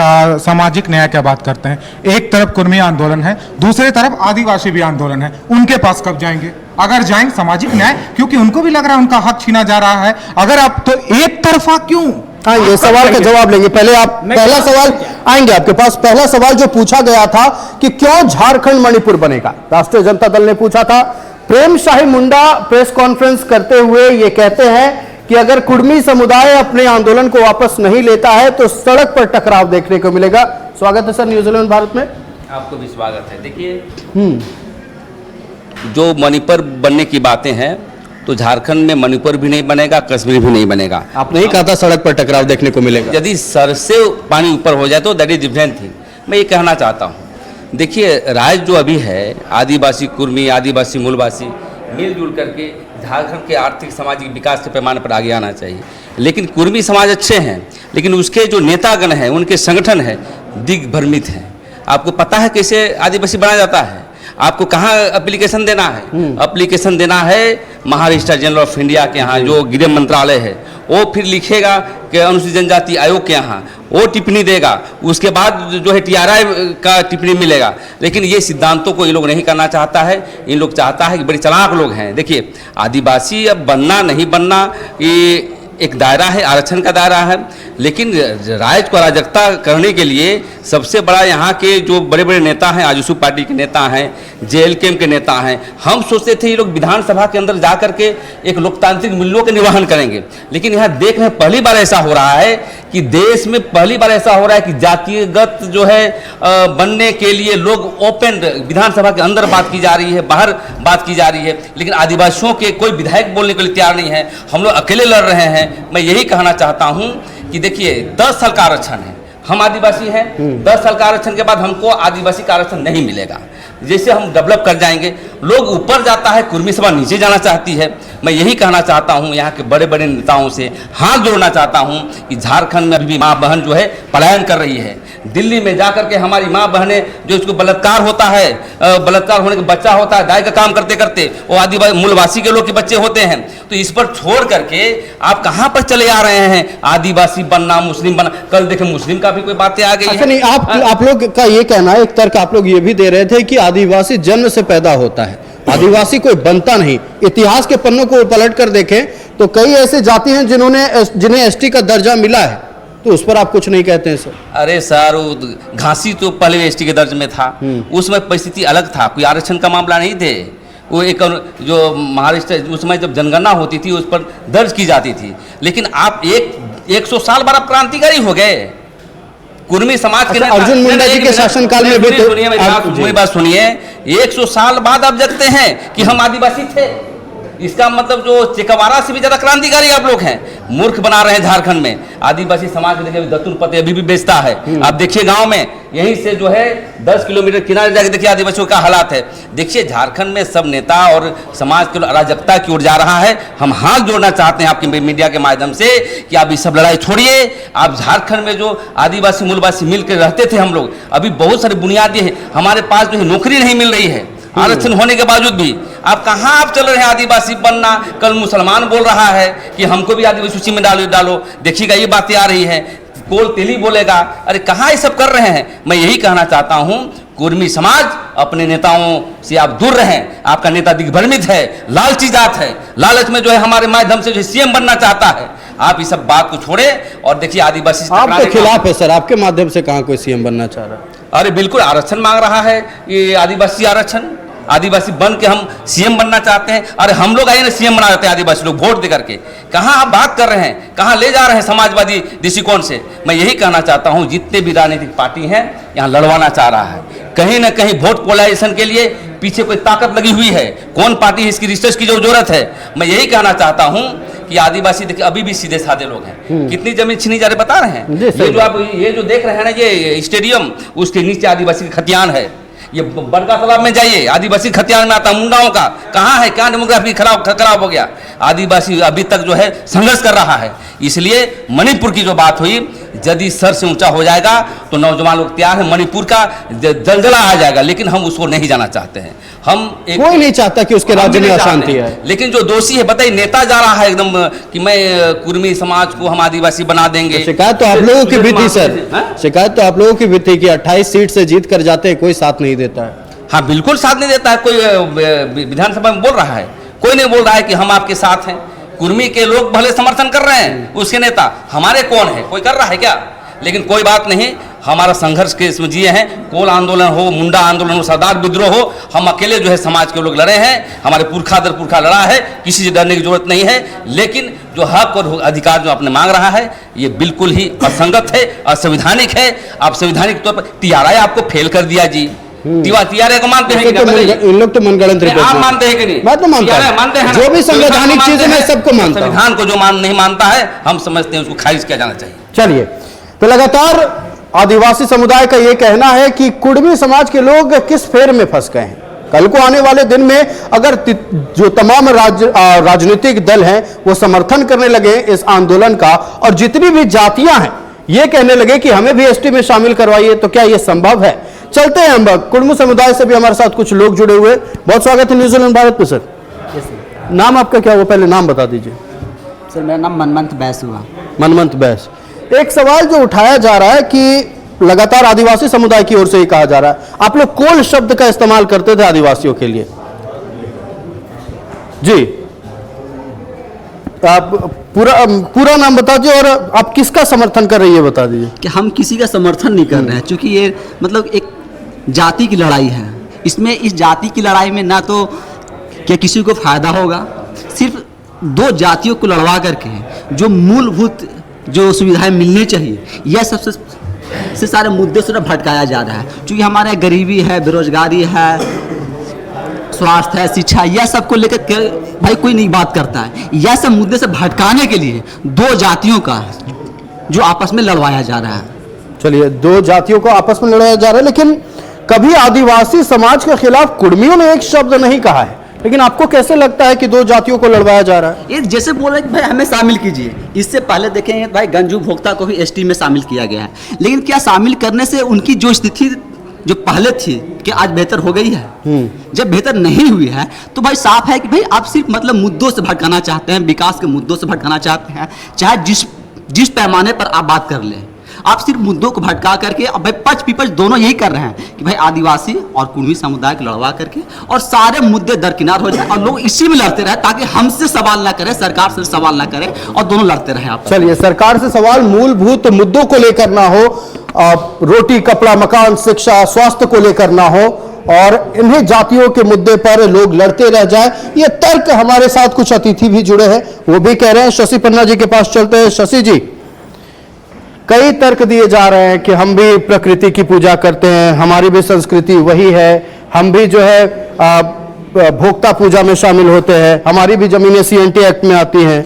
सामाजिक न्याय क्या बात करते हैं, एक तरफ कुर्मी आंदोलन है, दूसरी तरफ आदिवासी भी आंदोलन है, उनके पास कब जाएंगे? अगर जाएंगे सामाजिक न्याय, क्योंकि उनको भी लग रहा है उनका हक छीना जा रहा है। अगर आप तो एक तरफा क्यों? हाँ, ये सवाल का जवाब लेंगे। पहले आप पहला सवाल आएंगे आपके पास। पहला सवाल जो पूछा गया था कि क्यों झारखंड मणिपुर बनेगा, राष्ट्रीय जनता दल ने पूछा था। प्रेम शाही मुंडा प्रेस कॉन्फ्रेंस करते हुए ये कहते हैं कि अगर कुर्मी समुदाय अपने आंदोलन को वापस नहीं लेता है तो सड़क पर टकराव देखने को मिलेगा। स्वागत है सर न्यूजीलैंड भारत में। आपको भी स्वागत है। देखिए, जो मणिपुर बनने की बातें हैं, तो झारखंड में मणिपुर भी नहीं बनेगा, कश्मीर भी नहीं बनेगा। आपने ही कहा था सड़क पर टकराव देखने को मिलेगा। यदि सर से पानी ऊपर हो जाए तो दैट इज डिफरेंट थिंग। मैं ये कहना चाहता हूँ, देखिए राज्य जो अभी है, आदिवासी कुर्मी, आदिवासी मूलवासी मिलजुल करके झारखंड के आर्थिक सामाजिक विकास के पैमाने पर आगे आना चाहिए। लेकिन कुर्मी समाज अच्छे हैं, लेकिन उसके जो नेतागण हैं, उनके संगठन है, दिग्भ्रमित हैं। आपको पता है कैसे आदिवासी बनाया जाता है? आपको कहाँ एप्लीकेशन देना है? एप्लीकेशन देना है महाराष्ट्र जनरल ऑफ इंडिया के यहाँ, जो गृह मंत्रालय है, वो फिर लिखेगा कि अनुसूचित जनजाति आयोग के यहाँ, वो टिप्पणी देगा, उसके बाद जो है TRI का टिप्पणी मिलेगा। लेकिन ये सिद्धांतों को ये लोग नहीं करना चाहता है। इन लोग चाहता है कि बड़ी चालाक लोग हैं। देखिए, आदिवासी अब बनना नहीं बनना ये एक दायरा है, आरक्षण का दायरा है, लेकिन राज्य को अराजकता करने के लिए सबसे बड़ा यहाँ के जो बड़े बड़े नेता हैं, आजसू पार्टी के नेता हैं, JLKM के नेता हैं, हम सोचते थे ये लोग विधानसभा के अंदर जा करके एक लोकतांत्रिक मूल्यों के निर्वहन करेंगे। लेकिन यहाँ देख रहे हैं पहली बार ऐसा हो रहा है कि देश में पहली बार ऐसा हो रहा है कि जातिगत जो है बनने के लिए लोग ओपन विधानसभा के अंदर बात की जा रही है, बाहर बात की जा रही है, लेकिन आदिवासियों के कोई विधायक बोलने के लिए तैयार नहीं है। हम लोग अकेले लड़ रहे हैं। मैं यही कहना चाहता हूं कि देखिए 10 साल का आरक्षण है, हम आदिवासी हैं, 10 साल का आरक्षण के बाद हमको आदिवासी का आरक्षण नहीं मिलेगा। जैसे हम डेवलप कर जाएंगे, लोग ऊपर जाता है, कुर्मी सभा नीचे जाना चाहती है। मैं यही कहना चाहता हूं, यहाँ के बड़े बड़े नेताओं से हाथ जोड़ना चाहता हूं कि झारखंड में अभी भी माँ बहन जो है पलायन कर रही है। दिल्ली में जाकर के हमारी माँ बहनें जो इसको बलात्कार होता है, बलात्कार होने का बच्चा होता है, दाई का काम करते करते वो आदिवासी मूलवासी के लोग के बच्चे होते हैं। तो इस पर छोड़ करके आप कहाँ पर चले आ रहे हैं? आदिवासी बनना, मुस्लिम बनना। कल देखें मुस्लिम का भी कोई बातें आ गई। अच्छा नहीं, आप लोग का ये कहना है, एक तर्क आप लोग ये भी दे रहे थे कि आदिवासी जन्म से पैदा होता है, आदिवासी कोई बनता नहीं। इतिहास के पन्नों को पलट कर देखें तो कई ऐसे जाति हैं जिन्हें ST का दर्जा मिला है, तो उस पर आप कुछ नहीं कहते हैं सर? अरे सर, वो घासी तो पहले ST के दर्ज में था, उसमें परिस्थिति अलग था, कोई आरक्षण का मामला नहीं थे। वो एक जो महाराष्ट्र उस समय जब जनगणना होती थी उस पर दर्ज की जाती थी। लेकिन आप 100 साल बाद आप क्रांतिकारी हो गए। कुर्मी समाज के अर्जुन मुंडा जी के शासनकाल में भी तो मेरी बात सुनिए, 100 साल बाद आप जगते हैं कि हम आदिवासी थे। इसका मतलब जो चेकवारा से भी ज्यादा क्रांतिकारी आप लोग हैं। मूर्ख बना रहे हैं झारखंड में। आदिवासी समाज के देखिए दत्तुन पते अभी भी बेचता है। आप देखिए गांव में यहीं से जो है 10 किलोमीटर किनारे जाके देखिए आदिवासियों का हालात है। देखिए झारखंड में सब नेता और समाज के अराजकता की ओर जा रहा है। हम हाथ जोड़ना चाहते हैं आपके मीडिया के माध्यम से कि आप ये सब लड़ाई छोड़िए। आप झारखंड में जो आदिवासी मूलवासी मिलकर रहते थे हम लोग, अभी बहुत सारी बुनियादी है हमारे पास जो है नौकरी नहीं मिल रही है आरक्षण होने के बावजूद भी। आप कहाँ आप चल रहे हैं आदिवासी बनना। कल मुसलमान बोल रहा है कि हमको भी आदिवासी सूची में डालो। देखिएगा ये बातें आ रही है। कोल तेली बोलेगा। अरे कहाँ ये सब कर रहे हैं। मैं यही कहना चाहता हूँ कुर्मी समाज अपने नेताओं से आप दूर रहें। आपका नेता दिग्भ्रमित है, लालची जात है, लालच में जो है हमारे माध्यम से जो सीएम बनना चाहता है। आप इस सब बात को छोड़े और देखिए आदिवासी आपके खिलाफ है सर, आपके माध्यम से कहाँ कोई सीएम बनना चाह रहा है। अरे बिल्कुल आरक्षण मांग रहा है ये आदिवासी आरक्षण। आदिवासी बन के हम सीएम बनना चाहते हैं। अरे हम लोग आइए ना सीएम बना देते हैं आदिवासी लोग वोट दे करके। कहाँ आप बात कर रहे हैं, कहाँ ले जा रहे हैं समाजवादी दृष्टिकोण से। मैं यही कहना चाहता हूँ जितने भी राजनीतिक पार्टी हैं यहाँ लड़वाना चाह रहा है। कहीं ना कहीं वोट पोलराइजेशन के लिए पीछे कोई ताकत लगी हुई है। कौन पार्टी है इसकी रिसर्च की जो जरूरत है। मैं यही कहना चाहता हूँ कि आदिवासी देखिए अभी भी सीधे साधे लोग हैं। कितनी जमीन छीनी जा रहे बता रहे हैं। ये जो आप ये जो देख रहे हैं ना ये स्टेडियम, उसके नीचे आदिवासी का खतियान है। ये बड़का तालाब में जाइए आदिवासी खतियान में आता मुंडाओं का। कहाँ है, क्या डेमोग्राफी खराब हो गया। आदिवासी अभी तक जो है संघर्ष कर रहा है। इसलिए मणिपुर की जो बात हुई, यदि सर से ऊंचा हो जाएगा तो नौजवान लोग तैयार हैं। मणिपुर का जलजला आ जाएगा, लेकिन हम उसको नहीं जाना चाहते हैं। हम कोई नहीं चाहता कि उसके राज्य में अशांति है। लेकिन जो दोषी है बताइए, नेता जा रहा है एकदम कि मैं कुर्मी समाज को हम आदिवासी बना देंगे। शिकायत तो आप लोगों की भी थी सर, शिकायत तो आप लोगों की भी थी कि 28 सीट से जीत कर जाते हैं, कोई साथ नहीं देता है। हाँ बिल्कुल साथ नहीं देता है। कोई विधानसभा में बोल रहा है, कोई नहीं बोल रहा है कि हम आपके साथ हैं। कुर्मी के लोग भले समर्थन कर रहे हैं उसके नेता, हमारे कौन है, कोई कर रहा है क्या। लेकिन कोई बात नहीं, हमारा संघर्ष के इसमें जिए हैं। कोल आंदोलन हो, मुंडा आंदोलन हो, सरदार विद्रोह हो, हम अकेले जो है समाज के लोग लड़े हैं। हमारे पुरखा दर पुरखा लड़ा है, किसी से डरने की जरूरत नहीं है। लेकिन जो हक और अधिकार जो आपने मांग रहा है ये बिल्कुल ही असंगत है, असंवैधानिक है। आप संवैधानिक तौर पर टीआरआई आपको फेल कर दिया जी। टीआरआई को मानते हैं इन लोग तो मनगढ़ंत रिपोर्ट आप मानते हैं कि नहीं। मैं तो मानते हैं जो भी संवैधानिक चीजें मैं सबको मानता हूं। संविधान को जो नहीं मानता है हम समझते हैं उसको खारिज किया जाना चाहिए। चलिए, तो लगातार आदिवासी समुदाय का यह कहना है कि कुर्मी समाज के लोग किस फेर में फंस गए हैं। कल को आने वाले दिन में अगर जो तमाम राजनीतिक दल हैं वो समर्थन करने लगे इस आंदोलन का, और जितनी भी जातियां हैं ये कहने लगे कि हमें भी एसटी में शामिल करवाइए, तो क्या यह संभव है। चलते हैं हम कुर्मी समुदाय से भी हमारे साथ कुछ लोग जुड़े हुए। बहुत स्वागत है न्यूजीलैंड भारत में सर। नाम आपका क्या हुआ, पहले नाम बता दीजिए। सर मेरा नाम मनमंत बैस हुआ। मनमंत बैस। एक सवाल जो उठाया जा रहा है कि लगातार आदिवासी समुदाय की ओर से ही कहा जा रहा है, आप लोग कोल शब्द का इस्तेमाल करते थे आदिवासियों के लिए जी। आप पूरा नाम बता दीजिए और आप किसका समर्थन कर रही है बता दीजिए। कि हम किसी का समर्थन नहीं कर रहे हैं, क्योंकि ये मतलब एक जाति की लड़ाई है। इसमें इस जाति की लड़ाई में ना तो क्या किसी को फायदा होगा, सिर्फ दो जातियों को लड़वा करके जो मूलभूत जो सुविधाएं मिलनी चाहिए यह सबसे सारे मुद्दे से भटकाया जा रहा है। क्योंकि हमारे गरीबी है, बेरोजगारी है, स्वास्थ्य है, शिक्षा, यह सब को लेकर भाई कोई नहीं बात करता है। यह सब मुद्दे से भटकाने के लिए दो जातियों का जो आपस में लड़वाया जा रहा है। चलिए, दो जातियों को आपस में लड़ाया जा रहा है, लेकिन कभी आदिवासी समाज के खिलाफ कुर्मियों ने एक शब्द नहीं कहा है। लेकिन आपको कैसे लगता है कि दो जातियों को लड़वाया जा रहा है। ये जैसे बोल रहे कि भाई हमें शामिल कीजिए। इससे पहले देखें भाई गंजू भोक्ता को भी एसटी में शामिल किया गया है, लेकिन क्या शामिल करने से उनकी जो स्थिति जो पहले थी कि आज बेहतर हो गई है। जब बेहतर नहीं हुई है तो भाई साफ है कि भाई आप सिर्फ मतलब मुद्दों से भटकाना चाहते हैं, विकास के मुद्दों से भटकाना चाहते हैं। चाहे जिस पैमाने पर आप बात कर लें, आप सिर्फ मुद्दों को भटका करके अब भाई पक्ष विपक्ष दोनों यही कर रहे हैं कि भाई आदिवासी और कुर्मी समुदाय को लड़वा करके और सारे मुद्दे दरकिनार हो जाए और लोग इसी में लड़ते रहे, ताकि हमसे सवाल ना करें, सरकार से सवाल ना करें और दोनों लड़ते रहे। आप चलिए, सरकार से सवाल मूलभूत मुद्दों को लेकर ना हो, रोटी कपड़ा मकान शिक्षा स्वास्थ्य को लेकर ना हो, और इन्हीं जातियों के मुद्दे पर लोग लड़ते रह जाए, ये तर्क हमारे साथ कुछ अतिथि भी जुड़े हैं, वो भी कह रहे हैं। शशि पन्ना जी के पास चलते हैं। शशि जी, कई तर्क दिए जा रहे हैं कि हम भी प्रकृति की पूजा करते हैं, हमारी भी संस्कृति वही है, हम भी जो है भोक्ता पूजा में शामिल होते हैं, हमारी भी जमीनें CNT एक्ट में आती हैं,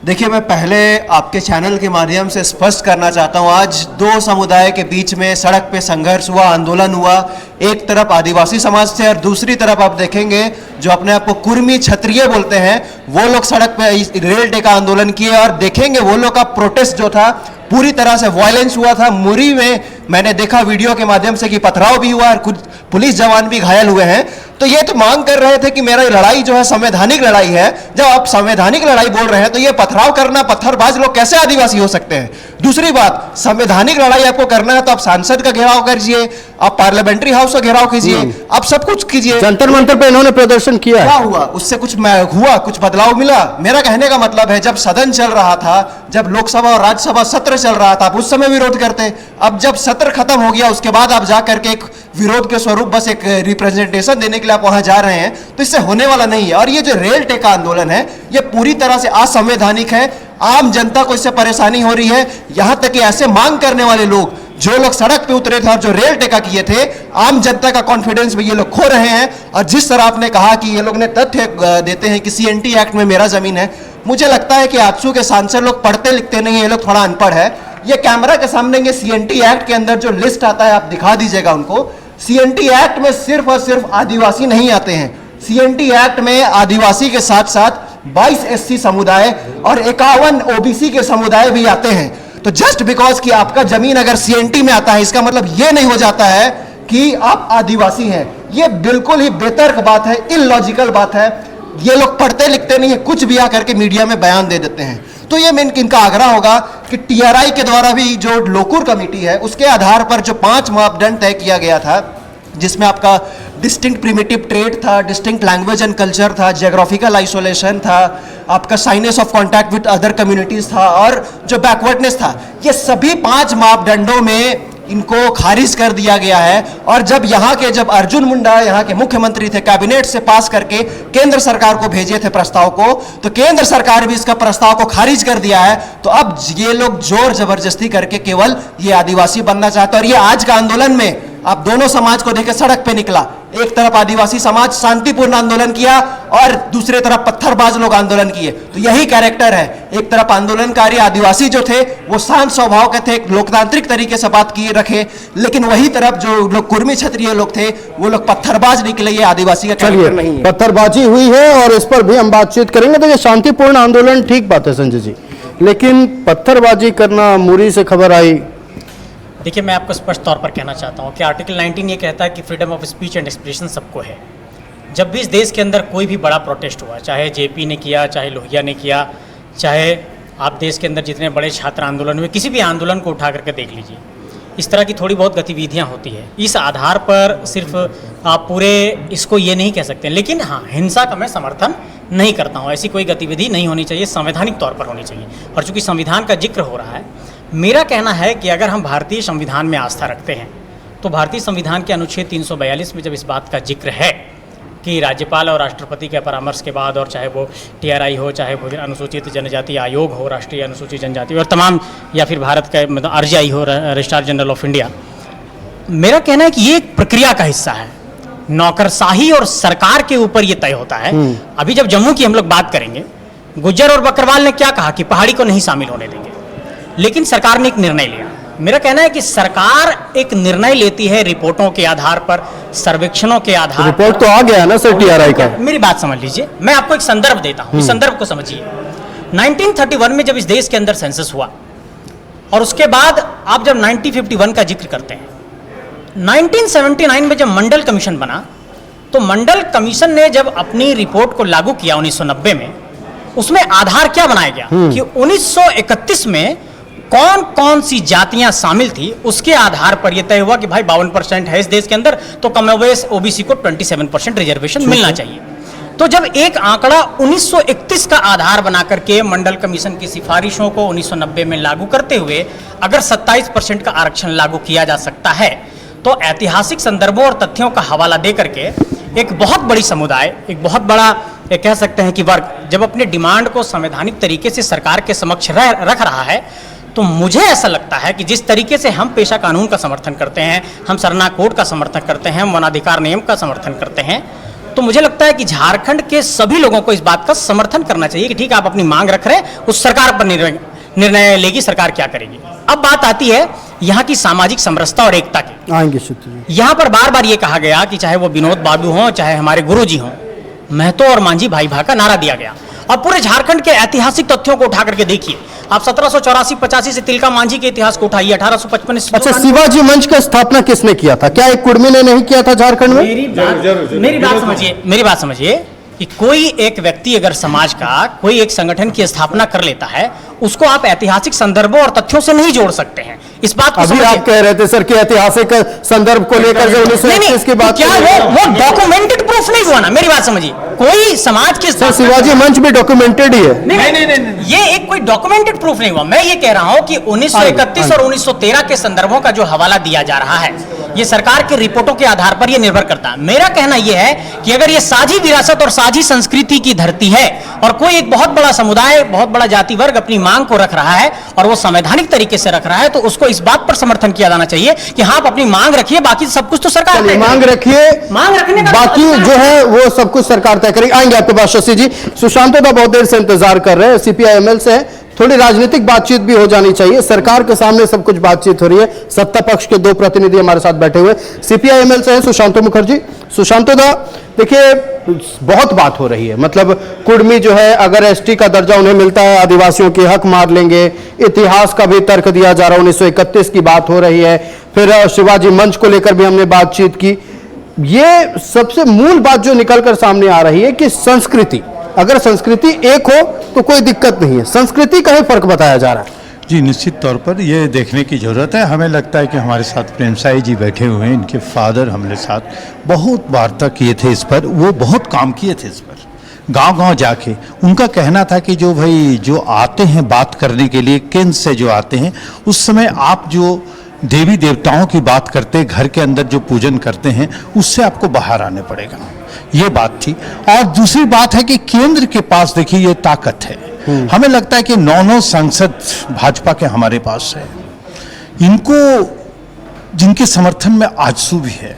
देखिए, मैं पहले आपके चैनल के माध्यम से स्पष्ट करना चाहता हूं, आज दो समुदाय के बीच में सड़क पे संघर्ष हुआ, आंदोलन हुआ। एक तरफ आदिवासी समाज थे और दूसरी तरफ आप देखेंगे जो अपने आप को कुर्मी क्षत्रिय बोलते हैं, वो लोग सड़क पे रेल टेका आंदोलन किए। और देखेंगे वो लोग का प्रोटेस्ट जो था पूरी तरह से वायलेंस हुआ था। मुरी में मैंने देखा वीडियो के माध्यम से कि पथराव भी हुआ और कुछ पुलिस जवान भी घायल हुए हैं। तो ये तो मांग कर रहे थे कि मेरा लड़ाई जो है संवैधानिक लड़ाई है। जब आप संवैधानिक लड़ाई बोल रहे हैं तो ये पथराव करना, पत्थरबाज लोग कैसे आदिवासी हो सकते हैं? दूसरी बात, संवैधानिक लड़ाई आपको करना है तो आप सांसद का घेराव कीजिए, आप पार्लियामेंट्री हाउस का घेराव कीजिए, आप सब कुछ कीजिए। जंतर मंतर पे इन्होंने प्रदर्शन किया, क्या हुआ उससे? कुछ हुआ, कुछ बदलाव मिला? मेरा कहने का मतलब है, जब सदन चल रहा था, जब लोकसभा और राज्यसभा सत्र चल रहा था, आप उस समय विरोध करते। अब जब सत्र खत्म हो गया उसके बाद आप जा करके एक विरोध के स्वरूप बस एक रिप्रेजेंटेशन देने के लिए आप वहां जा रहे हैं, तो इससे होने वाला नहीं है। और ये जो रेल टेका आंदोलन है ये पूरी तरह से असंवैधानिक है। आम जनता को इससे परेशानी हो रही है। यहां तक कि ऐसे मांग करने वाले लोग, जो लोग सड़क पे उतरे थे और जो रेल टेका किए थे, आम जनता का कॉन्फिडेंस भी ये लोग खो रहे हैं। और जिस तरह आपने कहा कि ये लोग ने तथ्य देते हैं कि CNT एक्ट में मेरा जमीन है, मुझे लगता है कि आजसू के सांसद लोग पढ़ते लिखते नहीं है, ये लोग थोड़ा अनपढ़ है। ये कैमरा के सामने ये CNT एक्ट के अंदर जो लिस्ट आता है आप दिखा दीजिएगा उनको। CNT एक्ट में सिर्फ और सिर्फ आदिवासी नहीं आते हैं। CNT एक्ट में आदिवासी के साथ साथ 22 SC समुदाय और 51 OBC के समुदाय भी आते हैं। तो जस्ट बिकॉज कि आपका जमीन अगर CNT में आता है, इसका मतलब ये नहीं हो जाता है कि आप आदिवासी हैं। ये बिल्कुल ही बेतर्क बात है, इलॉजिकल बात है। ये लोग पढ़ते लिखते नहीं है, कुछ भी आकर के मीडिया में बयान दे देते हैं। तो ये इनका आग्रह होगा कि TRI के द्वारा भी जो लोकूर कमेटी है उसके आधार पर जो 5 मापदंड तय किया गया था, जिसमें आपका डिस्टिंक्ट प्रिमिटिव ट्रेड था, डिस्टिंक्ट लैंग्वेज एंड कल्चर था, जियोग्राफिकल आइसोलेशन था, आपका shyness of contact with other communities था और जो बैकवर्डनेस था, ये सभी 5 मापदंडों में इनको खारिज कर दिया गया है। और जब अर्जुन मुंडा यहाँ के मुख्यमंत्री थे, कैबिनेट से पास करके केंद्र सरकार को भेजे थे प्रस्ताव को, तो केंद्र सरकार भी इसका प्रस्ताव को खारिज कर दिया है। तो अब ये लोग जोर जबरदस्ती करके केवल ये आदिवासी बनना चाहते हैं। और ये आज का आंदोलन में आप दोनों समाज को देखे सड़क पे निकला। एक तरफ आदिवासी समाज शांतिपूर्ण आंदोलन किया और दूसरे तरफ पत्थरबाज लोग आंदोलन किए। तो यही कैरेक्टर है। एक तरफ आंदोलनकारी आदिवासी जो थे वो शांत स्वभाव के थे, लोकतांत्रिक तरीके से बात किए रखे, लेकिन वही तरफ जो लोग कुर्मी क्षत्रिय लोग थे वो लोग पत्थरबाज निकले। ये आदिवासी का कैरेक्टर नहीं है। पत्थरबाजी हुई है और इस पर भी हम बातचीत करेंगे। देखिए, शांतिपूर्ण आंदोलन ठीक बात है संजय जी, लेकिन पत्थरबाजी करना, मुरी से खबर आई। देखिए, मैं आपको स्पष्ट तौर पर कहना चाहता हूँ कि आर्टिकल 19 ये कहता है कि freedom of speech and expression सबको है। जब भी इस देश के अंदर कोई भी बड़ा प्रोटेस्ट हुआ, चाहे JP ने किया, चाहे लोहिया ने किया, चाहे आप देश के अंदर जितने बड़े छात्र आंदोलन हुए, किसी भी आंदोलन को उठा करके देख लीजिए, इस तरह की थोड़ी बहुत गतिविधियाँ होती है। इस आधार पर सिर्फ आप पूरे इसको ये नहीं कह सकते, लेकिन हाँ, हिंसा का मैं समर्थन नहीं करता हूँ। ऐसी कोई गतिविधि नहीं होनी चाहिए, संवैधानिक तौर पर होनी चाहिए। और चूंकि संविधान का जिक्र हो रहा है, मेरा कहना है कि अगर हम भारतीय संविधान में आस्था रखते हैं तो भारतीय संविधान के अनुच्छेद 342 में जब इस बात का जिक्र है कि राज्यपाल और राष्ट्रपति के परामर्श के बाद, और चाहे वो TRI हो, चाहे वो अनुसूचित जनजाति आयोग हो, राष्ट्रीय अनुसूचित जनजाति, और तमाम, या फिर भारत का मतलब RGI हो, रजिस्ट्रार जनरल ऑफ इंडिया, मेरा कहना है कि ये एक प्रक्रिया का हिस्सा है। नौकरशाही और सरकार के ऊपर ये तय होता है। अभी जब जम्मू की हम लोग बात करेंगे, गुज्जर और बकरवाल ने क्या कहा कि पहाड़ी को नहीं शामिल होने देंगे, लेकिन सरकार ने एक निर्णय लिया। मेरा कहना है कि सरकार एक निर्णय लेती है रिपोर्टों के आधार पर, सर्वेक्षणों के आधार पर। रिपोर्ट तो आ गया ना सर TRI का। मेरी बात समझ लीजिए, मैं आपको एक संदर्भ देता हूं, इस संदर्भ को समझिए। 1931 में जब इस देश के अंदर सेंसस हुआ और उसके बाद आप जब 1951 का जिक्र करते हैं, 1979 में जब मंडल कमीशन बना, तो मंडल कमीशन ने जब अपनी रिपोर्ट को लागू किया 1990 में, उसमें आधार क्या बनाया गया कि 1931 में कौन कौन सी जातियां शामिल थी, उसके आधार पर यह तय हुआ कि भाई 52% है इस देश के अंदर, तो कमोबेश OBC को 27% रिजर्वेशन मिलना चाहिए। तो जब एक आंकड़ा 1931 का आधार बना करके मंडल कमीशन की सिफारिशों को 1990 में लागू करते हुए अगर 27% का आरक्षण लागू किया जा सकता है, तो ऐतिहासिक संदर्भों और तथ्यों का हवाला दे करके एक बहुत बड़ी समुदाय, एक बहुत बड़ा कह सकते हैं कि वर्ग, जब अपने डिमांड को संवैधानिक तरीके से सरकार के समक्ष रख रहा है, तो मुझे ऐसा लगता है कि जिस तरीके से हम पेशा कानून का समर्थन करते हैं, हम सरना कोड का समर्थन करते हैं, हम वनाधिकार नियम का समर्थन करते हैं, तो मुझे लगता है कि झारखंड के सभी लोगों को इस बात का समर्थन करना चाहिए कि ठीक है, आप अपनी मांग रख रहे हैं, उस सरकार पर निर्णय लेगी सरकार क्या करेगी। अब बात आती है यहाँ की सामाजिक समरसता और एकता की। आएंगे यहाँ पर बार बार ये कहा गया कि चाहे वो विनोद बाबू हों, चाहे हमारे गुरुजी हों, महतो और मांझी भाई भा का नारा दिया गया। और पूरे झारखंड के ऐतिहासिक तथ्यों को उठा करके देखिए, आप 1784-85 से तिलका मांझी के इतिहास को उठाइए, 1855। अच्छा, शिवाजी मंच का स्थापना किसने किया था? क्या एक कुर्मी ने नहीं किया था झारखंड में? मेरी बात समझिए कि कोई एक व्यक्ति अगर समाज का कोई एक संगठन की स्थापना कर लेता है, उसको आप ऐतिहासिक संदर्भों और तथ्यों से नहीं जोड़ सकते हैं। इस बात को अभी आप कह रहे थे सर कि ऐतिहासिक संदर्भ को लेकर जो 1931 की बात, क्या वो डॉक्यूमेंटेड प्रूफ नहीं हुआ ना? मेरी बात समझिए, कोई समाज के सर शिवाजी मंच भी डॉक्यूमेंटेड ही है। नहीं, ये एक कोई डॉक्यूमेंटेड प्रूफ नहीं हुआ। मैं ये कह रहा हूं कि 1931 और 1913 के संदर्भों का जो हवाला दिया जा रहा है, ये सरकार के रिपोर्टों के आधार पर ये निर्भर करता है। मेरा कहना यह है कि अगर ये साझी विरासत और साझी संस्कृति की धरती है और कोई एक बहुत बड़ा समुदाय, बहुत बड़ा जाति वर्ग अपनी मांग को रख रहा है और वो संवैधानिक तरीके से रख रहा है, तो उसको इस बात पर समर्थन किया जाना चाहिए कि हाँ, आप अपनी मांग रखिए, बाकी सब कुछ तो सरकार मांग रखिए, मांग रखने का बाकी जो है वो सब कुछ सरकार तय करेगी। आएंगे आपके पास शशि जी। सुशांत दा बहुत देर से इंतजार कर रहे हैं, CPI-ML से है, थोड़ी राजनीतिक बातचीत भी हो जानी चाहिए। सरकार के सामने सब कुछ बातचीत हो रही है, सत्ता पक्ष के दो प्रतिनिधि हमारे साथ बैठे हुए। CPI-ML से है सुशांतो मुखर्जी। सुशांतो दा, देखिए बहुत बात हो रही है, मतलब कुर्मी जो है अगर ST का दर्जा उन्हें मिलता है, आदिवासियों के हक मार लेंगे। इतिहास का भी तर्क दिया जा रहा है, 1931 की बात हो रही है, फिर शिवाजी मंच को लेकर भी हमने बातचीत की। ये सबसे मूल बात जो निकलकर सामने आ रही है कि संस्कृति, अगर संस्कृति एक हो तो कोई दिक्कत नहीं है, संस्कृति का ही फर्क बताया जा रहा है। जी, निश्चित तौर पर ये देखने की ज़रूरत है। हमें लगता है कि हमारे साथ प्रेम साई जी बैठे हुए हैं, इनके फादर हमारे साथ बहुत वार्ता किए थे इस पर, वो बहुत काम किए थे इस पर, गांव-गांव जाके। उनका कहना था कि जो भाई जो आते हैं बात करने के लिए, केंद्र से जो आते हैं, उस समय आप जो देवी देवताओं की बात करते, घर के अंदर जो पूजन करते हैं, उससे आपको बाहर आने पड़ेगा, ये बात थी। और दूसरी बात है कि केंद्र के पास देखिए ये ताकत है। हमें लगता है कि 9 सांसद भाजपा के हमारे पास है, इनको जिनके समर्थन में आजसू भी है।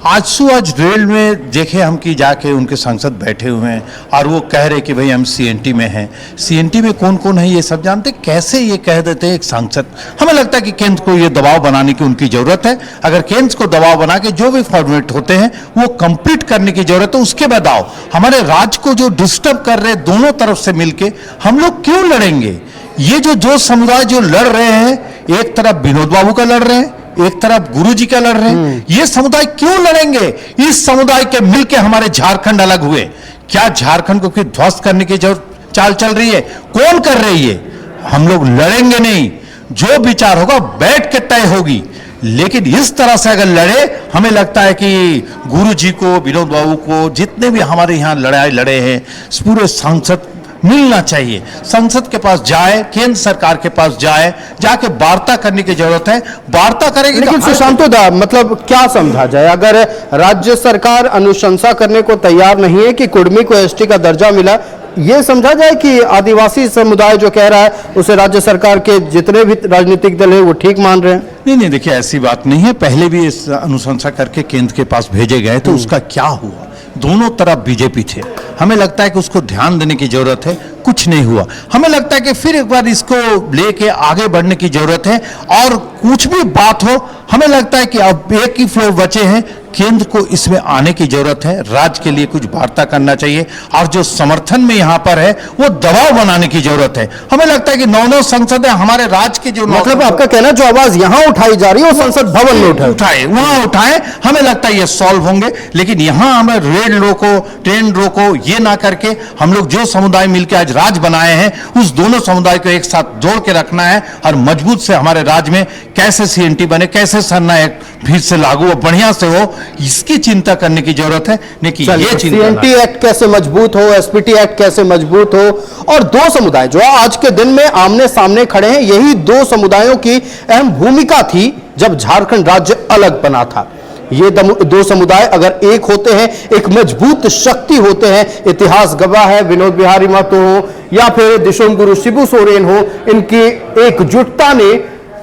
आजसू आज रेल में देखे हम कि जाके उनके सांसद बैठे हुए हैं और वो कह रहे कि भाई हम CNT में हैं। CNT में कौन कौन है ये सब जानते, कैसे ये कह देते एक सांसद। हमें लगता है कि केंद्र को ये दबाव बनाने की उनकी जरूरत है। अगर केंद्र को दबाव बना के जो भी फॉर्मेट होते हैं वो कंप्लीट करने की जरूरत है। उसके बाद आओ, हमारे राज्य को जो डिस्टर्ब कर रहे दोनों तरफ से मिलके हम लोग क्यों लड़ेंगे? ये जो समुदाय जो लड़ रहे हैं, एक तरफ विनोद बाबू का लड़ रहे हैं, एक तरफ गुरुजी का लड़ रहे हैं, ये समुदाय क्यों लड़ेंगे? इस समुदाय के मिलके हमारे झारखंड अलग हुए। क्या झारखंड को फिर ध्वस्त करने की जो चाल चल रही है, कौन कर रही है? हम लोग लड़ेंगे नहीं, जो विचार होगा बैठ के तय होगी। लेकिन इस तरह से अगर लड़े, हमें लगता है कि गुरुजी को, विनोद बाबू को, जितने भी हमारे यहाँ लड़ाई लड़े हैं, पूरे सांसद मिलना चाहिए। संसद के पास जाए, केंद्र सरकार के पास जाए, जाके वार्ता करने की जरूरत है। वार्ता करेगी। लेकिन सुशांतो दा, मतलब क्या समझा जाए अगर राज्य सरकार अनुशंसा करने को तैयार नहीं है कि कुर्मी को ST का दर्जा मिला, ये समझा जाए कि आदिवासी समुदाय जो कह रहा है उसे राज्य सरकार के जितने भी राजनीतिक दल है वो ठीक मान रहे हैं? नहीं, देखिए ऐसी बात नहीं है। पहले भी इस अनुशंसा करके केंद्र के पास भेजे गए तो उसका क्या हुआ? दोनों तरफ बीजेपी थे। हमें लगता है कि उसको ध्यान देने की जरूरत है, कुछ नहीं हुआ। हमें लगता है कि फिर एक बार इसको लेके आगे बढ़ने की जरूरत है। और कुछ भी बात हो, हमें लगता है कि अब एक ही फ्लोर बचे हैं, केंद्र को इसमें आने की जरूरत है, राज्य के लिए कुछ वार्ता करना चाहिए। और जो समर्थन में यहाँ पर है वो दबाव बनाने की जरूरत है। हमें लगता है कि 9 संसद है हमारे राज्य के, जो मतलब आपका कहना जो आवाज यहाँ उठाई जा रही है वो संसद भवन में उठाए, वहां उठाए। हमें लगता है ये सॉल्व होंगे। लेकिन यहाँ हमें रेल रोको, ट्रेन रोको, ये ना करके हम लोग जो समुदाय मिलकर आज राज्य बनाए हैं, उस दोनों समुदाय को एक साथ जोड़ के रखना है और मजबूत से हमारे राज्य में कैसे CNT बने, कैसे सरना एक्ट फिर से लागू हो, बढ़िया से हो, इसकी चिंता करने की जरूरत है। लेकिन ये CNT एक्ट कैसे मजबूत हो, SPT एक्ट कैसे मजबूत हो, और दो समुदाय जो आज के दिन में आमने सामने खड़े हैं, यही दो समुदायों की अहम भूमिका थी जब झारखंड राज्य अलग बना था। ये दो समुदाय अगर एक होते हैं, एक मजबूत शक्ति होते हैं। इतिहास गवाह है, विनोद बिहारी महतो हो या फिर दिशोम गुरु शिबू सोरेन हो, इनकी एकजुटता ने